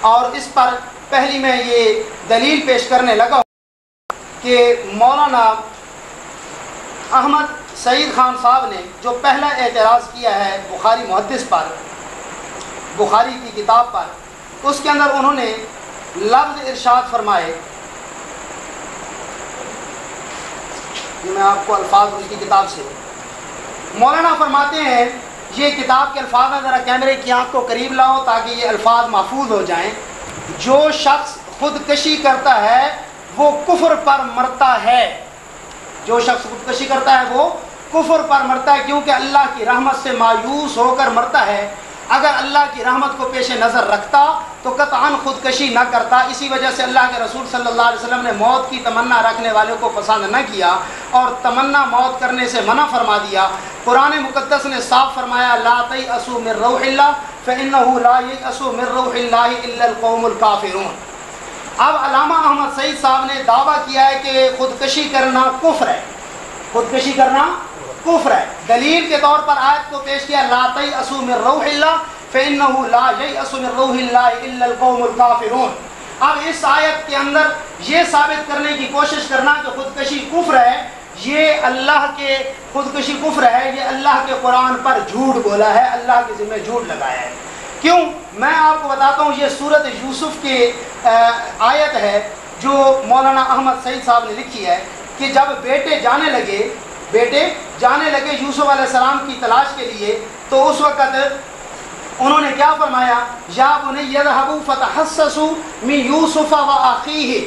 اور اس پر پہلی میں یہ دلیل پیش کرنے لگا ہوں کہ مولانا احمد سعید خان صاحب نے جو پہلا اعتراض کیا ہے بخاری محدث پر، بخاری کی کتاب پر، اس کے اندر انہوں نے لفظ ارشاد فرمائے، میں آپ کو الفاظ اس کی کتاب سے، مولانا فرماتے ہیں یہ کتاب کے الفاظ میں ذرا کیمرے کی آنکھ کو قریب لاؤ تاکہ یہ الفاظ محفوظ ہو جائیں، جو شخص خودکشی کرتا ہے وہ کفر پر مرتا ہے، جو شخص خودکشی کرتا ہے وہ کفر پر مرتا ہے، کیونکہ اللہ کی رحمت سے مایوس ہو کر مرتا ہے۔ اگر اللہ کی رحمت کو پیش نظر رکھتا تو قطعاً خودکشی نہ کرتا۔ اسی وجہ سے اللہ کے رسول صلی اللہ علیہ وسلم نے موت کی تمنا رکھنے والوں کو پسند نہ کیا اور تمنا موت کرنے سے منع فرما دیا۔ قرآن مقدس نے صاف فرمایا لا تیأسوا من روح اللہ فإنہ لا ییأس من روح اللہ الا القوم الکافرون۔ اب علامہ احمد سعید صاحب نے دعویٰ کیا ہے کہ خودکشی کرنا کفر ہے، خودکشی کرنا کفر ہے۔ دلیل کے طور پر آیت کو پیش کیا لا تیأسوا من روح اللہ فإنہ لا ییأس من روح اللہ الا القوم الکافرون۔ اب اس آیت کے اندر یہ ثابت کرنے کی کوشش کرنا کہ خودکشی کفر ہے، یہ اللہ کے خودکشی کفر ہے، یہ اللہ کے قرآن پر جھوٹ بولا ہے، اللہ کے ذمہ جھوٹ لگایا ہے۔ کیوں؟ میں آپ کو بتاتا ہوں، یہ سورۃ یوسف کی آیت ہے جو مولانا احمد سعید صاحب نے لکھی ہے کہ جب بیٹے جانے لگے یوسف علیہ السلام کی تلاش کے لیے، تو اس وقت انہوں نے کیا فرمایا یا بنی اذهبوا فتحسسوا من یوسف واخیہ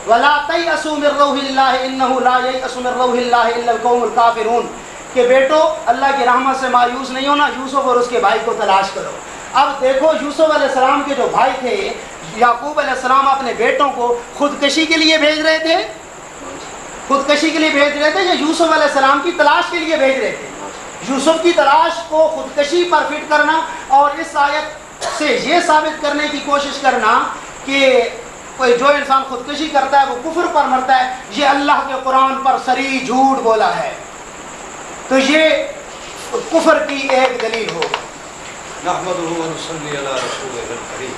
ولا تیأسوا من روح اللہ انہ لا ییأس من روح اللہ الا القوم الکافرون، کہ بیٹو اللہ کی رحمت سے مایوس نہیں ہونا، یوسف اور اس کے بھائی کو تلاش کرو۔ اب دیکھو یوسف علیہ السلام کے جو بھائی تھے یعقوب علیہ السلام اپنے بیٹوں کو خودکشی کے لیے بھیج رہے تھے، خودکشی کے لیے بھیج رہے تھے یا یوسف علیہ السلام کی تلاش کے لیے بھیج رہے تھے؟ یوسف کی تلاش کو خودکشی پر فٹ کرنا اور اس آیت سے یہ ثابت کرنے کی کوشش کرنا کہ کوئی جو انسان خودکشی کرتا ہے وہ کفر پر مرتا ہے، یہ اللہ کے قرآن پر صریح جھوٹ بولا ہے، تو یہ کفر کی ایک دلیل ہو۔ نحمده ونصلي على رسوله الكريم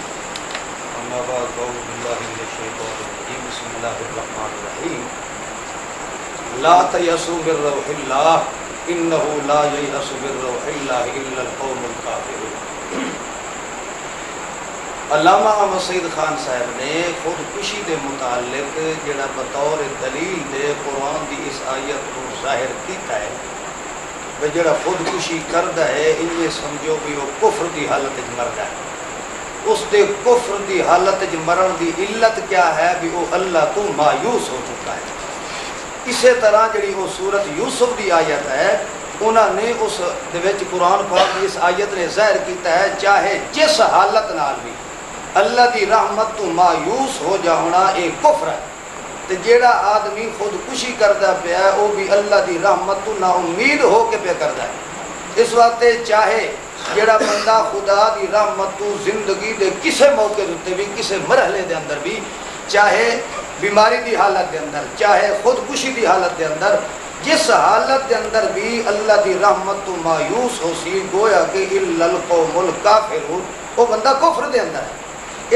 اما بعد فاعوذ بالله من الشيطان الرجيم بسم الله الرحمن الرحيم لا تيأسوا من روح الله انه لا ييأس من روح الله الا القوم الكافرون۔ علامہ احمد سعید خان صاحب نے خودکشی دے متعلق جڑا بطور دلیل دے قرآن دی اس آیت کو ظاہر کیتا ہے، جڑا خودکشی کردا ہے انہیں سمجھو بھی وہ کفر دی حالت وچ مردا ہے۔ اس دے کفر دی حالت وچ مرن دی علت کیا ہے؟ بھی وہ اللہ تو مایوس ہو چکا ہے۔ اسی طرح جڑی وہ سورت یوسف دی آیت ہے، انہوں نے اس دے وچ قرآن پاک دی اس آیت نے ظاہر کیتا ہے چاہے جس حالت نال بھی اللہ دی رحمت تو مایوس ہو جانا ایک کفر ہے، تے جیڑا آدمی خودکشی کردا پیا ہے وہ بھی اللہ دی رحمت تو نا امید ہو کے پیا کردا ہے۔ اس وقت چاہے جیڑا بندہ خدا دی رحمت تو زندگی دے کسے موقع دے بھی کسے مرحلے دے اندر بھی، چاہے بیماری دی حالت دے اندر، چاہے خودکشی دی حالت دے اندر، جس حالت دے اندر بھی اللہ دی رحمت تو مایوس ہو سی، گویا کہ الا القوم الکافرون، وہ بندہ کفر دے اندر ہے۔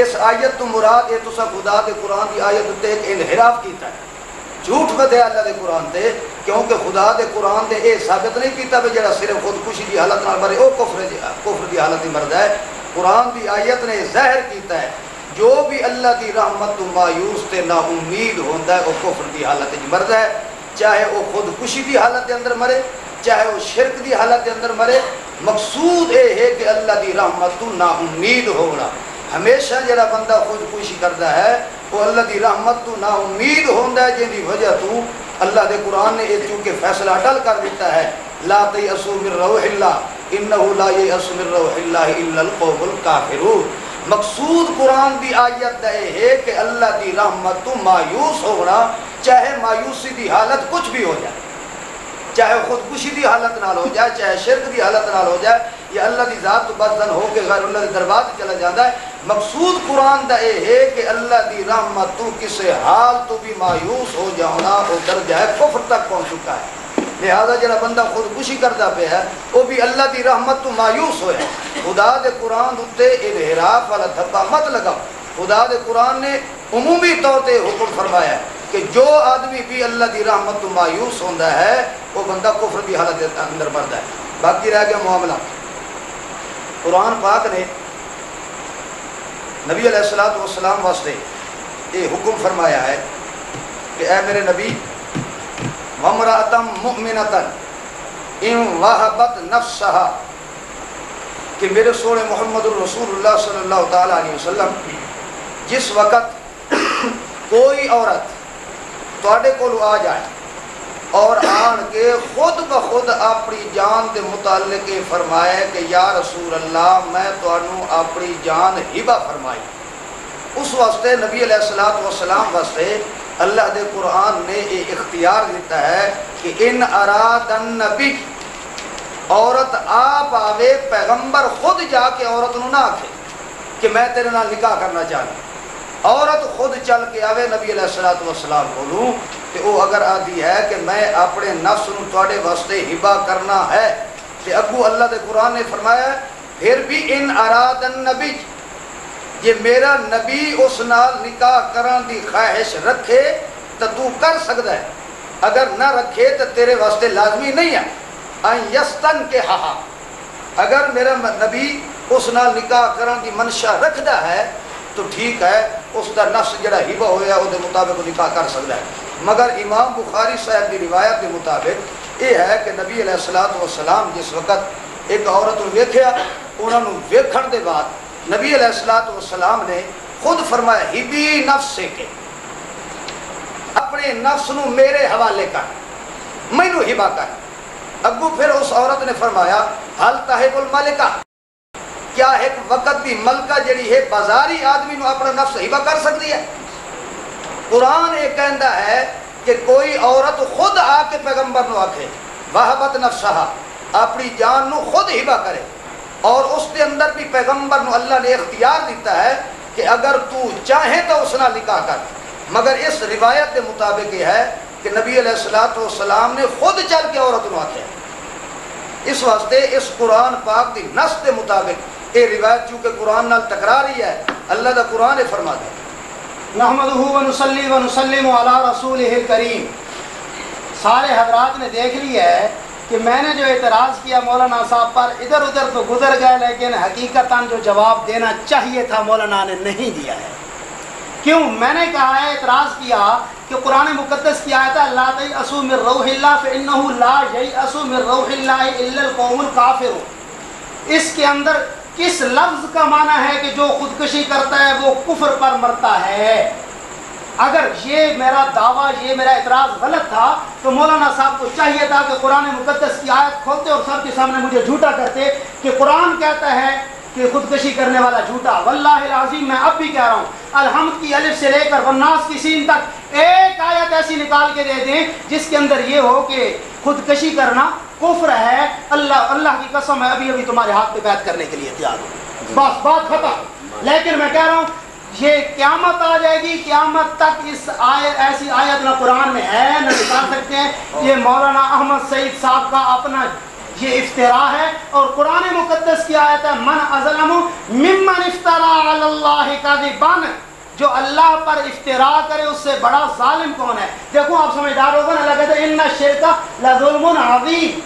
اس آیت تو مراد یہ تسا خدا دے قرآن دی آیت تے ایک انحراف کیتا ہے، جھوٹ بدے اللہ دے قرآن تے، کیونکہ خدا دے قرآن تے اے ثابت نہیں کیتا کہ جڑا صرف خودکشی دی حالت نال مرے او کفر دی حالت ہی مردا ہے۔ قرآن دی آیت نے ظاہر کیتا ہے جو بھی اللہ دی رحمت تو مایوس تے نا امید ہوندا ہے وہ کفر دی حالت وچ مردا ہے، چاہے وہ خودکشی دی حالت دے اندر مرے، چاہے وہ شرک دی حالت دے اندر مرے۔ مقصود اے ہے کہ اللہ دی رحمت تو نا امید ہونا۔ ہمیشہ جڑا بندہ خودکشی کرتا ہے وہ اللہ دی رحمت تو نا امید ہوندا ہے، جن دی وجہ تو اللہ دے قرآن نے یہ چونکہ فیصلہ اٹل کر دیتا ہے لا تیأسوا من روح اللہ انہ لا ییأس من روح اللہ الا القوم الکافرون۔ مقصود قرآن دی آیت یہ ہے کہ اللہ دی رحمت تو مایوس ہونا، چاہے مایوسی دی حالت کچھ بھی ہو جائے، چاہے خودکشی دی حالت نال ہو جائے، چاہے شرک دی حالت نال ہو جائے، یا اللہ دی ذات تو بدزن ہو کے غیر اللہ دے دربار چلا جاتا ہے۔ مقصود قرآن دا یہ ہے کہ اللہ دی رحمت تو کسے حال تو بھی مایوس ہو جانا وہ درجہ ہے کفر تک پہنچ چکا ہے۔ لہذا جڑا بندہ خودکشی کرتا پیا ہے وہ بھی اللہ دی رحمت تو مایوس ہویا۔ خدا دے قرآن اتے انحراف والا دھکا مت لگاؤ۔ خدا دے قرآن نے عمومی طور تے حکم فرمایا ہے کہ جو آدمی بھی اللہ دی رحمت تو مایوس ہوتا ہے وہ بندہ کفر دی حالت دے اندر مردا ہے. باقی رہ گیا معاملہ. قرآن پاک نے نبی علیہ الصلوۃ والسلام واسطے یہ حکم فرمایا ہے کہ اے میرے نبی وَامْرَأَةً مُؤْمِنَةً إِن وَهَبَتْ نَفْسَهَا کہ میرے سونے محمد الرسول اللہ صلی اللہ تعالیٰ علیہ وسلم جس وقت کوئی عورت تواڈے کولو آ جائے اور آن کے خود بخود اپنی جان دے متعلق فرمائے کہ یا رسول اللہ میں تانوں اپنی جان ہبہ فرمائی، اس واسطے نبی علیہ الصلوۃ والسلام واسطے اللہ دے قرآن نے یہ اختیار دیتا ہے کہ ان اراد النبی عورت آپ آوے پیغمبر خود جا کے عورت نو نہ آکھے کہ میں تیرے نال نکاح کرنا چاہتا، عورت خود چل کے آوے نبی علیہ الصلوۃ والسلام کولوں کہ وہ اگر آدھی ہے کہ میں اپنے نفس نو تواڈے واسطے ہبہ کرنا ہے کہ اگو اللہ دے قرآن نے فرمایا پھر بھی ان اراد النبی یہ میرا نبی اس نال نکاح کرن دی خواہش رکھے تو کر سکتا ہے، اگر نہ رکھے تو تیرے واسطے لازمی نہیں ہے ان یستن کے ہا، اگر میرا نبی اس نال نکاح کرن دی منشا رکھدا ہے تو ٹھیک ہے، اس دا نفس جڑا ہبہ ہویا او دے مطابق نکاح کر سکتا ہے. مگر امام بخاری صاحب کی روایت کے مطابق یہ ہے کہ نبی علیہ الصلوۃ والسلام جس وقت ایک عورت نو ویکھیا انہاں نو ویکھن دے بعد نبی علیہ الصلوۃ والسلام نے خود فرمایا ہبی نفس کے اپنے نفس نو میرے حوالے کر، مینوں ہبہ کر. اگو پھر اس عورت نے فرمایا حل تحب الملکہ، کیا ایک وقت بھی ملکہ جڑی ہے بازاری آدمی نو اپنا نفس ہبہ کر سکتی ہے؟ قرآن یہ کہندا ہے کہ کوئی عورت خود آ کے پیغمبر نو آکھے وہبت نفسہا، اپنی جان نو خود ہبہ کرے، اور اس کے اندر بھی پیغمبر نو اللہ نے اختیار دیتا ہے کہ اگر تو چاہے تو اس نال نکاح کر. مگر اس روایت کے مطابق یہ ہے کہ نبی علیہ الصلوۃ والسلام نے خود چل کے عورت نو آکھے. اس واسطے اس قرآن پاک دی نص کے مطابق یہ روایت چونکہ قرآن نال ٹکرا رہی ہے، اللہ دا قرآن فرماتا ہے نحمدہ ونصلی ونسلم علی رسولہ الکریم. سارے حضرات نے دیکھ لیا ہے کہ میں نے جو اعتراض کیا مولانا صاحب پر ادھر ادھر تو گزر گئے، لیکن حقیقتاً جو جواب دینا چاہیے تھا مولانا نے نہیں دیا ہے. کیوں؟ میں نے کہا ہے، اعتراض کیا کہ قرآن مقدس کی آیت ہے لا تیأسوا من روح اللہ فإنہ لا ییأس من روح اللہ الا القوم الکافرون. اس کے اندر کس لفظ کا معنی ہے کہ جو خودکشی کرتا ہے وہ کفر پر مرتا ہے؟ اگر یہ میرا دعویٰ، یہ میرا اعتراض غلط تھا تو مولانا صاحب کو چاہیے تھا کہ قرآن مقدس کی آیت کھولتے اور سب کے سامنے مجھے جھوٹا کرتے کہ قرآن کہتا ہے کہ خودکشی کرنے والا جھوٹا. واللہ العظیم میں اب بھی کہہ رہا ہوں، الحمد کی الف سے لے کر والناس کی سین تک ایک آیت ایسی نکال کے دے دیں جس کے اندر یہ ہو کہ خودکشی کرنا کفر ہے. اللہ کی قسم ہے ابھی تمہارے ہاتھ پہ بیعت کرنے کے لیے تیار ہوں، بس بات ختم. لیکن میں کہہ رہا ہوں یہ قیامت آ جائے گی، قیامت تک اس ایسی آیت نہ قرآن میں ہے نہ نکال سکتے ہیں. یہ مولانا احمد سعید صاحب کا اپنا یہ افتراء ہے، اور قرآن مقدس کی آیت ہے من اظلم ممن افترا علی اللہ کذبا، جو اللہ پر افتراء کرے اس سے بڑا ظالم کون ہے؟ دیکھو آپ سمجھدار ہوگا نا، اللہ کہتے ہیں ان الشرک لظلم عظیم،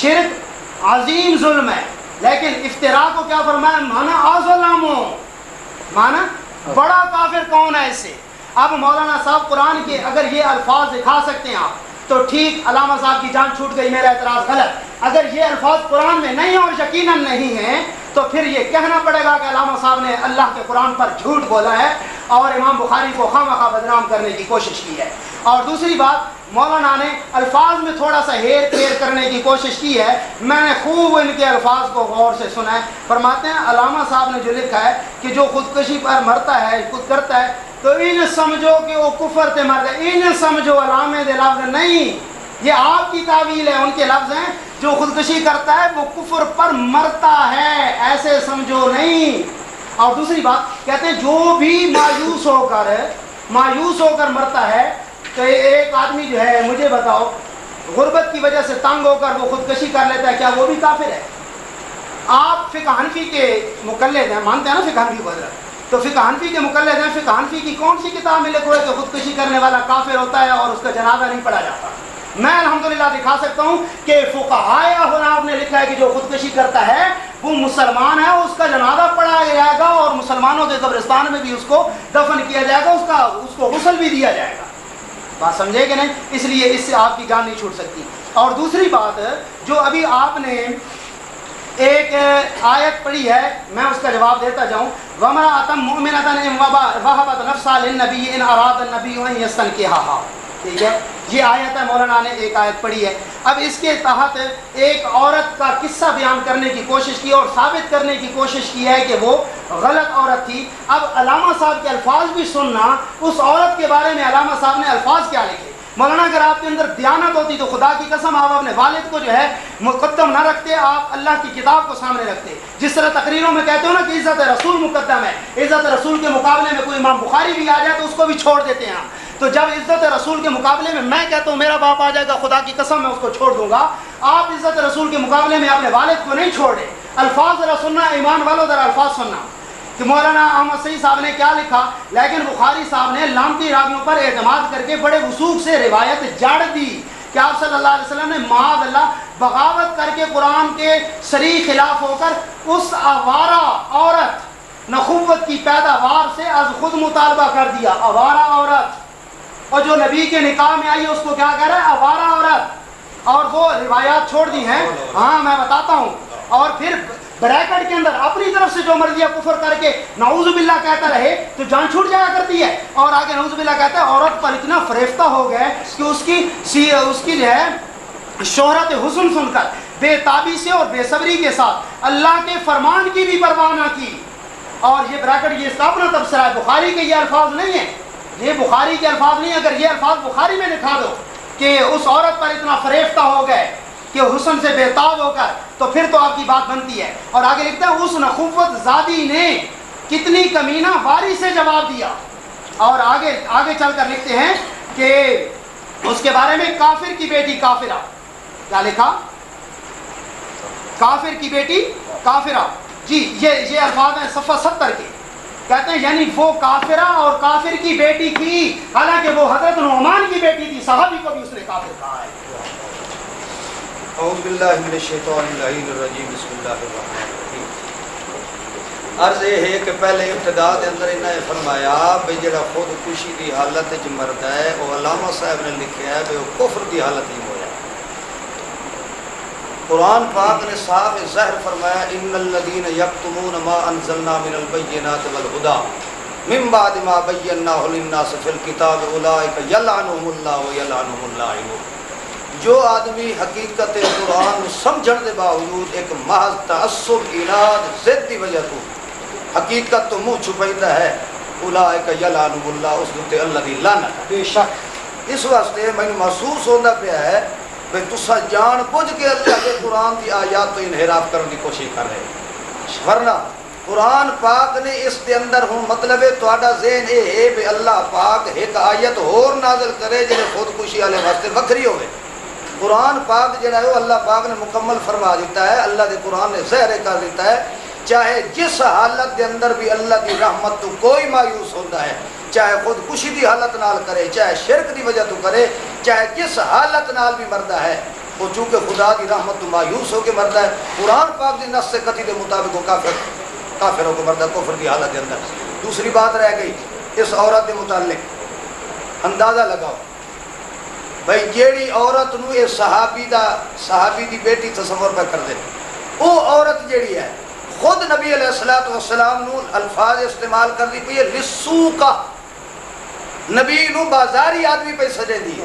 شرک عظیم ظلم ہے. لیکن افتراء کو کیا فرمایا؟ مانا اظلم، مانا بڑا کافر کون ہے اس سے. اب مولانا صاحب قرآن کے اگر یہ الفاظ دکھا سکتے ہیں آپ تو ٹھیک، علامہ صاحب کی جان چھوٹ گئی، میرا اعتراض غلط. اگر یہ الفاظ قرآن میں نہیں اور یقیناً نہیں ہیں تو پھر یہ کہنا پڑے گا کہ علامہ صاحب نے اللہ کے قرآن پر جھوٹ بولا ہے اور امام بخاری کو خواہ بدنام کرنے کی کوشش کی ہے. اور دوسری بات، مولانا نے الفاظ میں تھوڑا سا ہیر پھیر کرنے کی کوشش کی ہے. میں نے خوب ان کے الفاظ کو غور سے سنا ہے. فرماتے ہیں علامہ صاحب نے جو لکھا ہے کہ جو خودکشی پر مرتا ہے، خود کرتا ہے، تو ان سمجھو کہ وہ کفر تے مر گئے. ان سمجھو علامے دے لفظ نہیں، یہ آپ کی تعویل ہے، ان کے لفظ ہیں. جو خودکشی کرتا ہے وہ کفر پر مرتا ہے، ایسے سمجھو نہیں. اور دوسری بات کہتے ہیں جو بھی مایوس ہو کر مرتا ہے، تو ایک آدمی جو ہے، مجھے بتاؤ، غربت کی وجہ سے تنگ ہو کر وہ خودکشی کر لیتا ہے، کیا وہ بھی کافر ہے؟ آپ فقہ حنفی کے مقلد ہیں، مانتے ہیں نا فقہ حنفی کو حضرت؟ تو فقہ حنفی کے مقلد ہیں، فقہ حنفی کی کون سی کتاب میں لکھو ہے کہ خودکشی کرنے والا کافر ہوتا ہے اور اس کا جنازہ نہیں پڑھا جاتا؟ میں الحمدللہ دکھا سکتا ہوں کہ فقہائے احناف نے لکھا ہے کہ جو خودکشی کرتا ہے وہ مسلمان ہے، اس کا جنازہ پڑھا جائے گا اور مسلمانوں کے قبرستان میں بھی اس کو دفن کیا جائے گا، اس کو غسل بھی دیا جائے گا۔ بات سمجھے کہ نہیں؟ اس لیے اس سے آپ کی جان نہیں چھوٹ سکتی۔ اور دوسری بات جو ابھی آپ نے ایک آیت پڑھی ہے، میں اس کا جواب دیتا جاؤں، وَمَرَأَةً مُؤْمِنَةً إِنْ وَهَبَتْ نَفْسَهَا لِلنَّبِيِّ إِنْ أَرَادَ النَّبِيُّ أَنْ يَسْتَنْكِحَهَا۔ ٹھیک ہے، یہ آیت ہے، مولانا نے ایک آیت پڑھی ہے۔ اب اس کے تحت ایک عورت کا قصہ بیان کرنے کی کوشش کی اور ثابت کرنے کی کوشش کی ہے کہ وہ غلط عورت تھی۔ اب علامہ صاحب کے الفاظ بھی سننا، اس عورت کے بارے میں علامہ صاحب نے الفاظ کیا لکھے۔ مولانا اگر آپ کے اندر دیانت ہوتی تو خدا کی قسم آپ اپنے والد کو جو ہے مقدم نہ رکھتے، آپ اللہ کی کتاب کو سامنے رکھتے۔ جس طرح تقریروں میں کہتے ہو نا کہ عزت رسول مقدم ہے، عزت رسول کے مقابلے میں کوئی امام بخاری بھی آ جائے تو اس کو بھی چھوڑ دیتے ہیں۔ تو جب عزت رسول کے مقابلے میں کہتا ہوں میرا باپ آ جائے گا، خدا کی قسم میں اس کو چھوڑ دوں گا، آپ عزت رسول کے مقابلے میں اپنے والد کو نہیں چھوڑے۔ الفاظ ذرا سننا، ایمان والو ذرا الفاظ سننا کہ مولانا احمد سعید صاحب نے کیا لکھا۔ لیکن بخاری صاحب نے لامتی راویوں پر اعتماد کر کے بڑے وثوق سے روایت جاڑ دی کہ آپ صلی اللہ علیہ وسلم نے معاذ اللہ بغاوت کر کے قرآن کے صریح خلاف ہو کر اس آوارہ عورت نخوت کی پیداوار سے از خود مطالبہ کر دیا۔ آوارہ عورت، اور جو نبی کے نکاح میں آئی اس کو کیا کہہ رہا ہے؟ آوارہ عورت۔ اور وہ روایات چھوڑ دی ہیں، ہاں میں بتاتا ہوں۔ اور پھر بریکٹ کے اندر اپنی طرف سے جو مرضی کفر کر کے نعوذ باللہ کہتا رہے تو جان چھوٹ جایا کرتی ہے۔ اور آگے نعوذ باللہ کہتا ہے عورت پر اتنا فریفتہ ہو گئے کہ اس کی جو ہے شہرت حسن سن کر بے تابی سے اور بے صبری کے ساتھ اللہ کے فرمان کی بھی پرواہ نہ کی۔ اور یہ بریکٹ، یہ اس کا اپنا تبصرہ ہے، بخاری کے یہ الفاظ نہیں ہیں، یہ بخاری کے الفاظ نہیں۔ اگر یہ الفاظ بخاری میں دکھا دو کہ اس عورت پر اتنا فریفتہ ہو گئے کہ حسن سے بےتاب ہو کر، تو پھر تو آپ کی بات بنتی ہے۔ اور آگے لکھتا ہے اس نخوت زادی نے کتنی کمینہ واری سے جواب دیا۔ اور آگے چل کر لکھتے ہیں کہ اس کے بارے میں کافر کی بیٹی کافرہ، کیا لکھا؟ کافر کی بیٹی کافرہ، جی یہ الفاظ ہیں صفحہ 70 کے۔ کہتے ہیں یعنی وہ کافرہ اور کافر کی بیٹی تھی، حالانکہ وہ حضرت نعمان کی بیٹی تھی، صحابی کو بھی اس نے کافر کہا ہے۔ اعوذ باللہ من الشیطان اللعین الرجیم، بسم اللہ الرحمن الرحیم۔ عرض یہ ہے کہ پہلے ابتدا دے اندر انہوں نے فرمایا بھئی جڑا خود کشی دی حالت وچ مردا ہے، وہ علامہ صاحب نے لکھیا ہے وہ کفر دی حالت ہی ہویا۔ قرآن پاک نے صاف ظاہر فرمایا ان الذین یکتمون ما انزلنا من البینات والہدی من بعد ما بیناہ للناس فی الکتاب اولئک یلعنہم اللہ ویلعنہم اللاعنون۔ جو آدمی حقیقت قرآن سمجھن دے باوجود ایک محض تعصب، عناد، ضد دی وجہ تو حقیقت تو منہ چھپائیتا ہے، اولئک یلعنہم اللہ، اس دوتے اللہ دی لعنت۔ بے شک اس واسطے میں محسوس ہوتا پیا ہے کہ تسا جان بوجھ کے اللہ کے قرآن کی آیات تو انحراف کرنے کی کوشش کر رہے ہیں، ورنہ قرآن پاک نے اس کے اندر ہوں مطلب ہے تہاڈا ذہن یہ ہے کہ اللہ پاک ایک آیت اور نازل کرے جنہیں خودکشی والے واسطے وکھری ہوئے۔ قرآن پاک جڑا ہے اللہ پاک نے مکمل فرما دیتا ہے، اللہ دے قرآن نے ظاہر کر دیتا ہے، چاہے جس حالت دے اندر بھی اللہ دی رحمت تو کوئی مایوس ہوتا ہے، چاہے خودکشی دی حالت نال کرے، چاہے شرک دی وجہ تو کرے، چاہے جس حالت نال بھی مردا ہے، وہ چونکہ خدا دی رحمت تو مایوس ہو کے مردا ہے، قرآن پاک دی نص قطعی دے مطابق وہ کافر ہو کے مردا کفر دی حالت دے اندر۔ دوسری بات رہ گئی اس عورت دے متعلق، اندازہ لگاؤ بھائی جیڑی عورت نو یہ صحابی دی بیٹی تصور پہ کر دے، وہ عورت جیڑی ہے خود نبی علیہ السلام نو الفاظ استعمال کر دی پئی لسو کا، نبی نو بازاری آدمی پہ سجے دی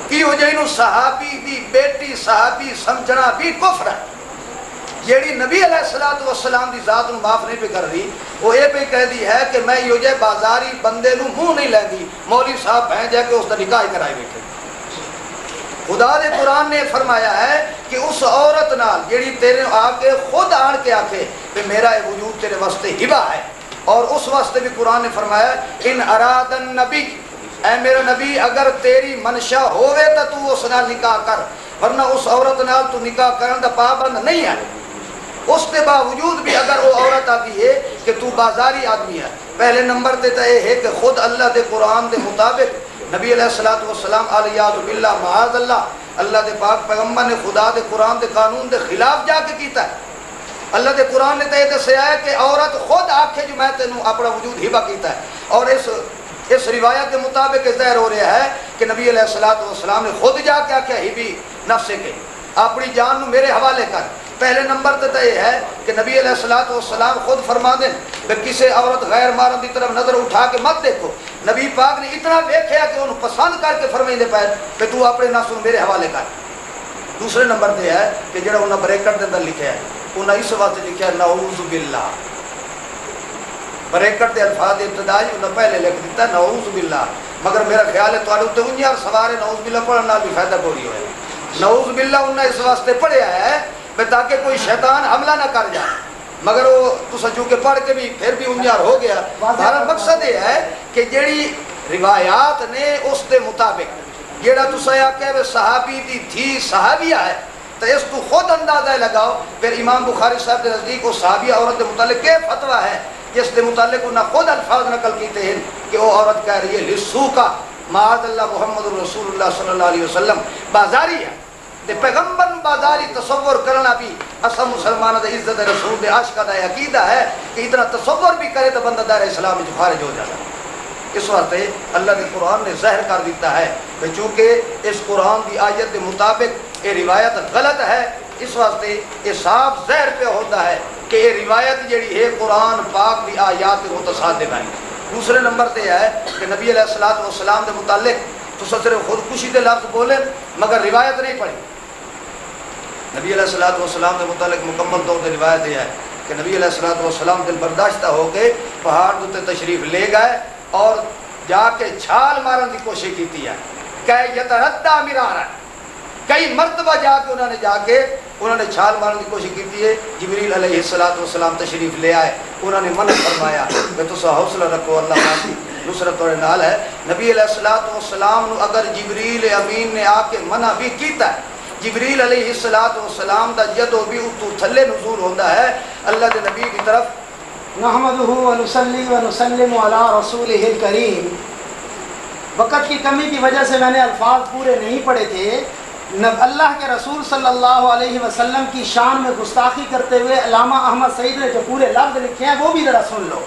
کی ہو جائے نو صحابی دی بیٹی صحابی سمجھنا بھی کفر ہے۔ جیڑی نبی علیہ السلام دی ذات نو معاف نہیں پہ کر رہی، وہ یہ پہ کہہ دی ہے کہ میں یہ جائے بازاری بندے نو منہ نہیں لیں گی، مولوی صاحب ہیں جائے کہ اس کا نکاح کرائی بیٹھے۔ خدا دے قرآن نے فرمایا ہے کہ اس عورت نال جیڑی تیرے آگے خود آن کے آکھے کہ میرا وجود تیرے واسطے ہبہ ہے، اور اس واسطے بھی قرآن نے فرمایا ان اراد النبی، اے میرے نبی اگر تیری منشا ہوئے تو اس نال نکاح کر، ورنہ اس عورت نال تو نکاح کرن دا پابند نہیں ہے۔ اس کے باوجود بھی اگر وہ عورت آتی ہے کہ تو بازاری آدمی ہے، پہلے نمبر تے یہ ہے کہ خود اللہ دے قرآن دے مطابق نبی علیہ الصلوۃ والسلام علیہ باللہ معاذ اللہ دے پاک پیغمبر نے خدا دے قرآن دے قانون دے خلاف جا کے کیتا ہے۔ اللہ دے قرآن نے تے دسیا ہے کہ عورت خود آکھے جو میں تینوں اپنا وجود ہبہ کیتا ہے، اور اس روایت کے مطابق ظاہر ہو رہا ہے کہ نبی علیہ الصلوۃ والسلام نے خود جا کے آکھیا ہبی نفس کے اپنی جان نو میرے حوالے کر۔ پہلے نمبر تے یہ ہے کہ نبی علیہ الصلوۃ والسلام خود فرما دیں کہ کسی عورت غیر محرم کی طرف نظر اٹھا کے مت دیکھو۔ نبی پاک نے اتنا دیکھا کہ انہوں پسند کر کے فرمائیں پے کہ تو اپنے نفس نو میرے حوالے کر۔ دوسرے نمبر تے ہے کہ جڑا انہاں بریکٹ دے اندر لکھا ہے، انہاں اس واسطے لکھا ہے نعوذ باللہ، بریکٹ دے الفاظ ابتدائی انہاں پہلے لکھ دیتا ہے نعوذ باللہ، مگر میرا خیال ہے تواڈے تے انہاں سوارے نعوذ باللہ پڑھن نال بھی فائدہ کوئی ہوئے۔ نعوذ باللہ انہاں اس واسطے پڑھیا ہے تاکہ کوئی شیطان حملہ نہ کر جائے، مگر وہ تو سچو کے پڑھ کے بھی پھر بھی انجار ہو گیا۔ ہمارا مقصد یہ ہے کہ جڑی روایات نے اس دے مطابق جڑا تو سیا کہ صحابی دی تھی صحابیہ ہے، تو اس تو خود اندازہ لگاؤ پھر امام بخاری صاحب کے نزدیک وہ صحابیہ عورت کے متعلق کیا فتویٰ ہے جس کے متعلق انہوں نے خود الفاظ نقل کیتے ہیں کہ وہ عورت کہہ رہی ہے لسو کا معاذ اللہ محمد رسول اللہ صلی اللہ علیہ وسلم بازاری ہے۔ تے پیغمبر بازاری تصور کرنا بھی اصل مسلمانہ دے عزت رسول دے عاشقہ دا عقیدہ ہے کہ اتنا تصور بھی کرے تو بندہ دائرہ اسلام میں خارج ہو جاتا ہے۔ اس واسطے اللہ کے قرآن نے ظاہر کر دیتا ہے کہ چونکہ اس قرآن کی آیت کے مطابق یہ روایت غلط ہے، اس واسطے یہ صاف ظاہر پہ ہوتا ہے کہ یہ روایت جڑی ہے قرآن پاک کی آیات کے متصادم ہے۔ دوسرے نمبر تے ہے کہ نبی علیہ الصلوۃ والسلام کے متعلق تو صرف خودکشی کے لفظ بولیں مگر روایت نہیں پڑھی۔ نبی علیہ الصلوۃ والسلام کے متعلق مکمل طور پر روایت یہ ہے کہ نبی علیہ الصلوۃ والسلام دل برداشتہ ہو کے پہاڑ تے تشریف لے گئے اور جا کے چھال مارن کی کوشش کی ہے کہ یتردہ مرارا، کئی مرتبہ جا کے انہوں نے چھال مارن کی کوشش کی ہے۔ جبریل علیہ السلام تشریف لے آئے، انہوں نے منع فرمایا کہ تسا حوصلہ رکھو، اللہ کی نصرت اور نال ہے۔ نبی علیہ السلام نو اگر جبریل امین نے آ کے منع بھی کیتا ہے، جبریل علیہ السلام دا جدو بھی اتو تھلے نزول ہوتا ہے اللہ کے نبی کی طرف نحمدہ ونصلی ونسلم علی رسولہ الکریم۔ وقت کی کمی کی وجہ سے میں نے الفاظ پورے نہیں پڑھے تھے۔ اللہ کے رسول صلی اللہ علیہ وسلم کی شان میں گستاخی کرتے ہوئے علامہ احمد سعید نے جو پورے لفظ لکھے ہیں وہ بھی ذرا سن لو۔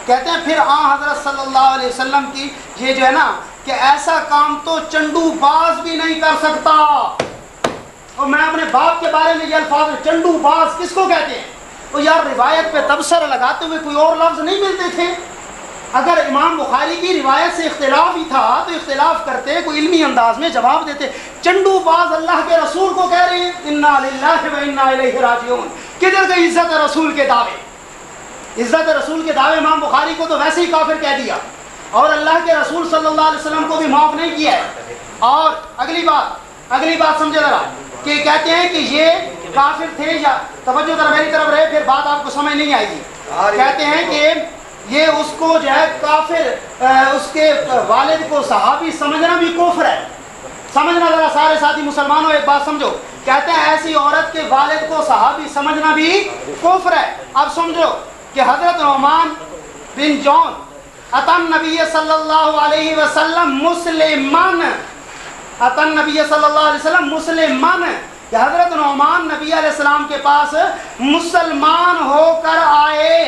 کہتے ہیں پھر حضرت صلی اللہ علیہ وسلم کی یہ جو ہے نا کہ ایسا کام تو چنڈو باز بھی نہیں کر سکتا۔ اور میں اپنے باپ کے بارے میں یہ الفاظ چنڈو باز کس کو کہتے ہیں؟ تو یار روایت پہ تبصرہ لگاتے ہوئے کوئی اور لفظ نہیں ملتے تھے؟ اگر امام بخاری کی روایت سے اختلاف ہی تھا تو اختلاف کرتے، کوئی علمی انداز میں جواب دیتے۔ چنڈو باز اللہ کے رسول کو کہہ رہے ہیں انا للہ و انا الیہ راجعون۔ کدھر گئی عزت رسول کے دعوے؟ عزت رسول کے دعوے امام بخاری کو تو ویسے ہی کافر کہہ دیا اور اللہ کے رسول صلی اللہ علیہ وسلم کو بھی معاف نہیں کیا ہے۔ اور اگلی بات سمجھے ذرا کہ کہتے ہیں کہ یہ کافر تھے، یا توجہ ذرا میری طرف رہے پھر بات آپ کو سمجھ نہیں آئے گی۔ کہتے ہیں کہ یہ اس کو جو ہے کافر، اس کے والد کو صحابی سمجھنا بھی کفر ہے۔ سمجھنا ذرا سارے ساتھی مسلمانوں ایک بات سمجھو، کہتے ہیں ایسی عورت کے والد کو صحابی سمجھنا بھی کفر ہے۔ اب سمجھو کہ حضرت نعمان بن جون اتن نبی صلی اللہ علیہ وسلم مسلمان، اتن نبی صلی اللہ علیہ وسلم مسلمان، کہ حضرت نعمان نبی علیہ السلام کے پاس مسلمان ہو کر آئے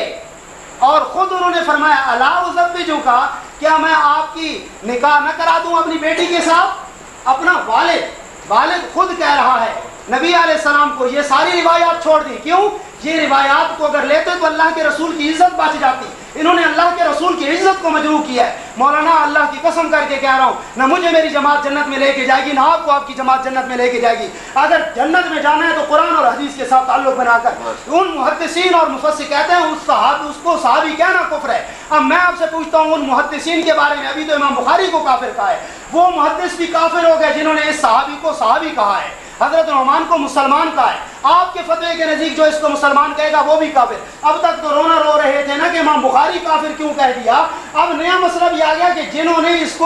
اور خود انہوں نے فرمایا الا ازوجک کا، کیا میں آپ کی نکاح نہ کرا دوں اپنی بیٹی کے ساتھ؟ اپنا والد خود کہہ رہا ہے نبی علیہ السلام کو یہ ساری روایات چھوڑ دی۔ کیوں؟ یہ روایات کو اگر لیتے تو اللہ کے رسول کی عزت بچ جاتی۔ انہوں نے اللہ کے رسول کی عزت کو مجروح کیا ہے۔ مولانا اللہ کی قسم کر کے کہہ رہا ہوں، نہ مجھے میری جماعت جنت میں لے کے جائے گی، نہ آپ کو آپ کی جماعت جنت میں لے کے جائے گی۔ اگر جنت میں جانا ہے تو قرآن اور حدیث کے ساتھ تعلق بنا کر۔ ان محدثین اور مفسر کہتے ہیں اس کو صحابی کہنا کفر ہے۔ اب میں آپ سے پوچھتا ہوں ان محدثین کے بارے میں، ابھی تو امام بخاری کو کافر کہا ہے، وہ محدث بھی کافر ہو گئے جنہوں نے اس صحابی کو صحابی کہا ہے، حضرت نعمان کو مسلمان کہا ہے۔ آپ کے فتوے کے نزدیک جو اس کو مسلمان کہے گا وہ بھی کافر۔ اب تک تو رونا رو رہے تھے نا کہ امام بخاری کافر کیوں کہہ دیا، اب نیا مسئلہ بھی آ گیا کہ جنہوں نے اس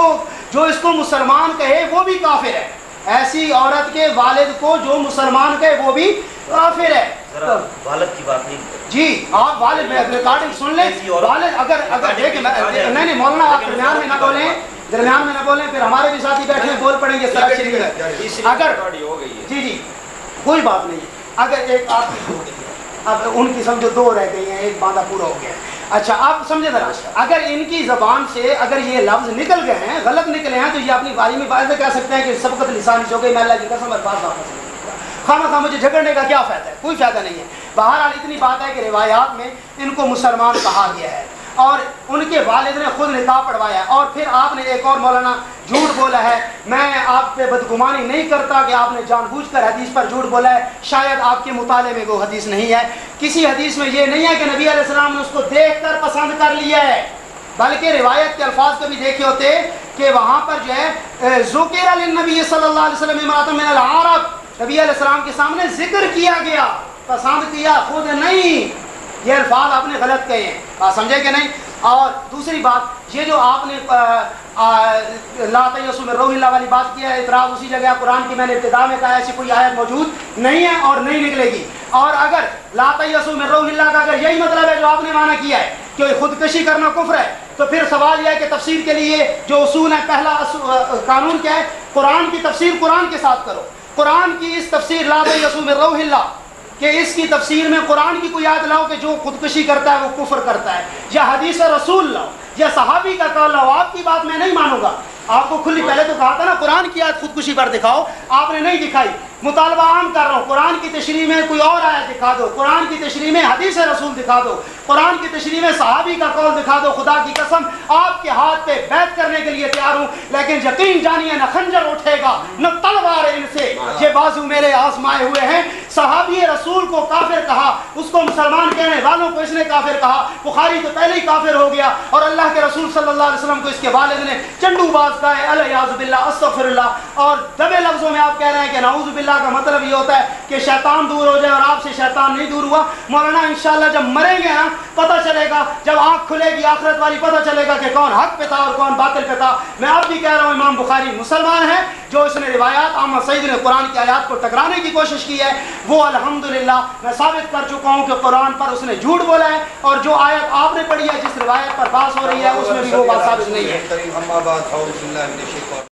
کو مسلمان کہے وہ بھی کافر ہے۔ ایسی عورت کے والد کو جو مسلمان کہے وہ بھی کافر ہے۔ ذرا والد کی بات نہیں جی آپ والد میں ریکارڈنگ سن لیں والد اگر دیکھیں نہیں مولانا آپ درمیان میں نہ بولیں پھر ہمارے بھی ساتھی بیٹھے ہیں بول پڑیں گے اس طرح سے اگر جی کوئی بات نہیں اگر ایک آپ کی اب ان کی سمجھو 2 رہ گئی ہیں ایک باندھا پورا ہو گیا اچھا آپ سمجھے ذرا اگر ان کی زبان سے اگر یہ لفظ نکل گئے ہیں غلط نکلے ہیں تو یہ اپنی باری میں بات کہہ سکتے ہیں کہ سبقت لسانی ہو گئی میں اللہ کی قسم بات واپس خواہ مجھے جھگڑنے کا کیا فائدہ ہے کوئی فائدہ نہیں ہے بہرحال اتنی بات ہے کہ روایات میں ان کو مسلمان کہا گیا ہے اور ان کے والد نے خود نکاح پڑھوایا اور پھر آپ نے ایک اور مولانا جھوٹ بولا ہے میں آپ پہ بدگمانی نہیں کرتا کہ آپ نے جان بوجھ کر حدیث پر جھوٹ بولا ہے شاید آپ کے مطالعے میں وہ حدیث نہیں ہے کسی حدیث میں یہ نہیں ہے کہ نبی علیہ السلام نے اس کو دیکھ کر پسند کر لیا ہے بلکہ روایت کے الفاظ کبھی دیکھے ہوتے کہ وہاں پر جو ہے ذکر للنبی صلی اللہ علیہ وسلم امرأۃ من العرب نبی علیہ السلام کے سامنے ذکر کیا گیا پسند کیا خود نہیں یہ الفاظ آپ نے غلط کہے ہیں بات سمجھے کہ نہیں اور دوسری بات یہ جو آپ نے لا تیسوا من روح اللہ والی بات کیا ہے اعتراض اسی جگہ قرآن کی میں نے ابتدا میں کہا ایسی کوئی آیت موجود نہیں ہے اور نہیں نکلے گی اور اگر لا تیسوا من روح اللہ کا اگر یہی مطلب ہے جو آپ نے معنی کیا ہے کہ خودکشی کرنا کفر ہے تو پھر سوال یہ ہے کہ تفسیر کے لیے جو اصول ہے پہلا قانون کیا ہے قرآن کی تفسیر قرآن کے ساتھ کرو قرآن کی اس تفسیر لا تیسوا من روح اللہ کہ اس کی تفسیر میں قرآن کی کوئی آیت لاؤ کہ جو خودکشی کرتا ہے وہ کفر کرتا ہے یا حدیث رسول لاؤ یا صحابی کا قول لاؤ آپ کی بات میں نہیں مانوں گا آپ کو کھلی پہلے تو کہا تھا نا قرآن کی آیت خودکشی پر دکھاؤ آپ نے نہیں دکھائی مطالبہ عام کر رہا ہوں قرآن کی تشریح میں کوئی اور آیت دکھا دو قرآن کی تشریح میں حدیث رسول دکھا دو قرآن کی تشریح میں صحابی کا قول دکھا دو خدا کی قسم آپ کے ہاتھ پہ بیعت کرنے کے لیے تیار ہوں لیکن یقین جانیے نہ خنجر اٹھے گا نہ تلوار ان سے یہ بازو میرے آزمائے ہوئے ہیں صحابی رسول کو کافر کہا اس کو مسلمان کہنے والوں کو اس نے کافر کہا بخاری تو پہلے ہی کافر ہو گیا اور اللہ کے رسول صلی اللہ علیہ وسلم کو اس کے والد نے چنڈو باز کہا ہے الیاذ باللہ استغفر اللہ اور دبے لفظوں میں آپ کہہ رہے ہیں کہ نعوذ باللہ کا مطلب یہ ہوتا ہے کہ شیطان دور ہو جائے اور آپ سے شیطان نہیں دور ہوا مولانا انشاءاللہ جب مریں گے نا پتہ چلے گا جب آنکھ کھلے گی آخرت والی پتہ چلے گا کہ کون حق پہ تھا اور کون باطل پہ تھا میں اب بھی کہہ رہا ہوں امام بخاری مسلمان ہے جو اس نے روایات احمد سعید نے قرآن کی آیات کو ٹکرانے کی کوشش کی ہے وہ الحمدللہ میں ثابت کر چکا ہوں کہ قرآن پر اس نے جھوٹ بولا ہے اور جو آیت آپ نے پڑھی ہے جس روایت پر بحث ہو رہی ہے اس میں بھی وہ بات ثابت نہیں ہے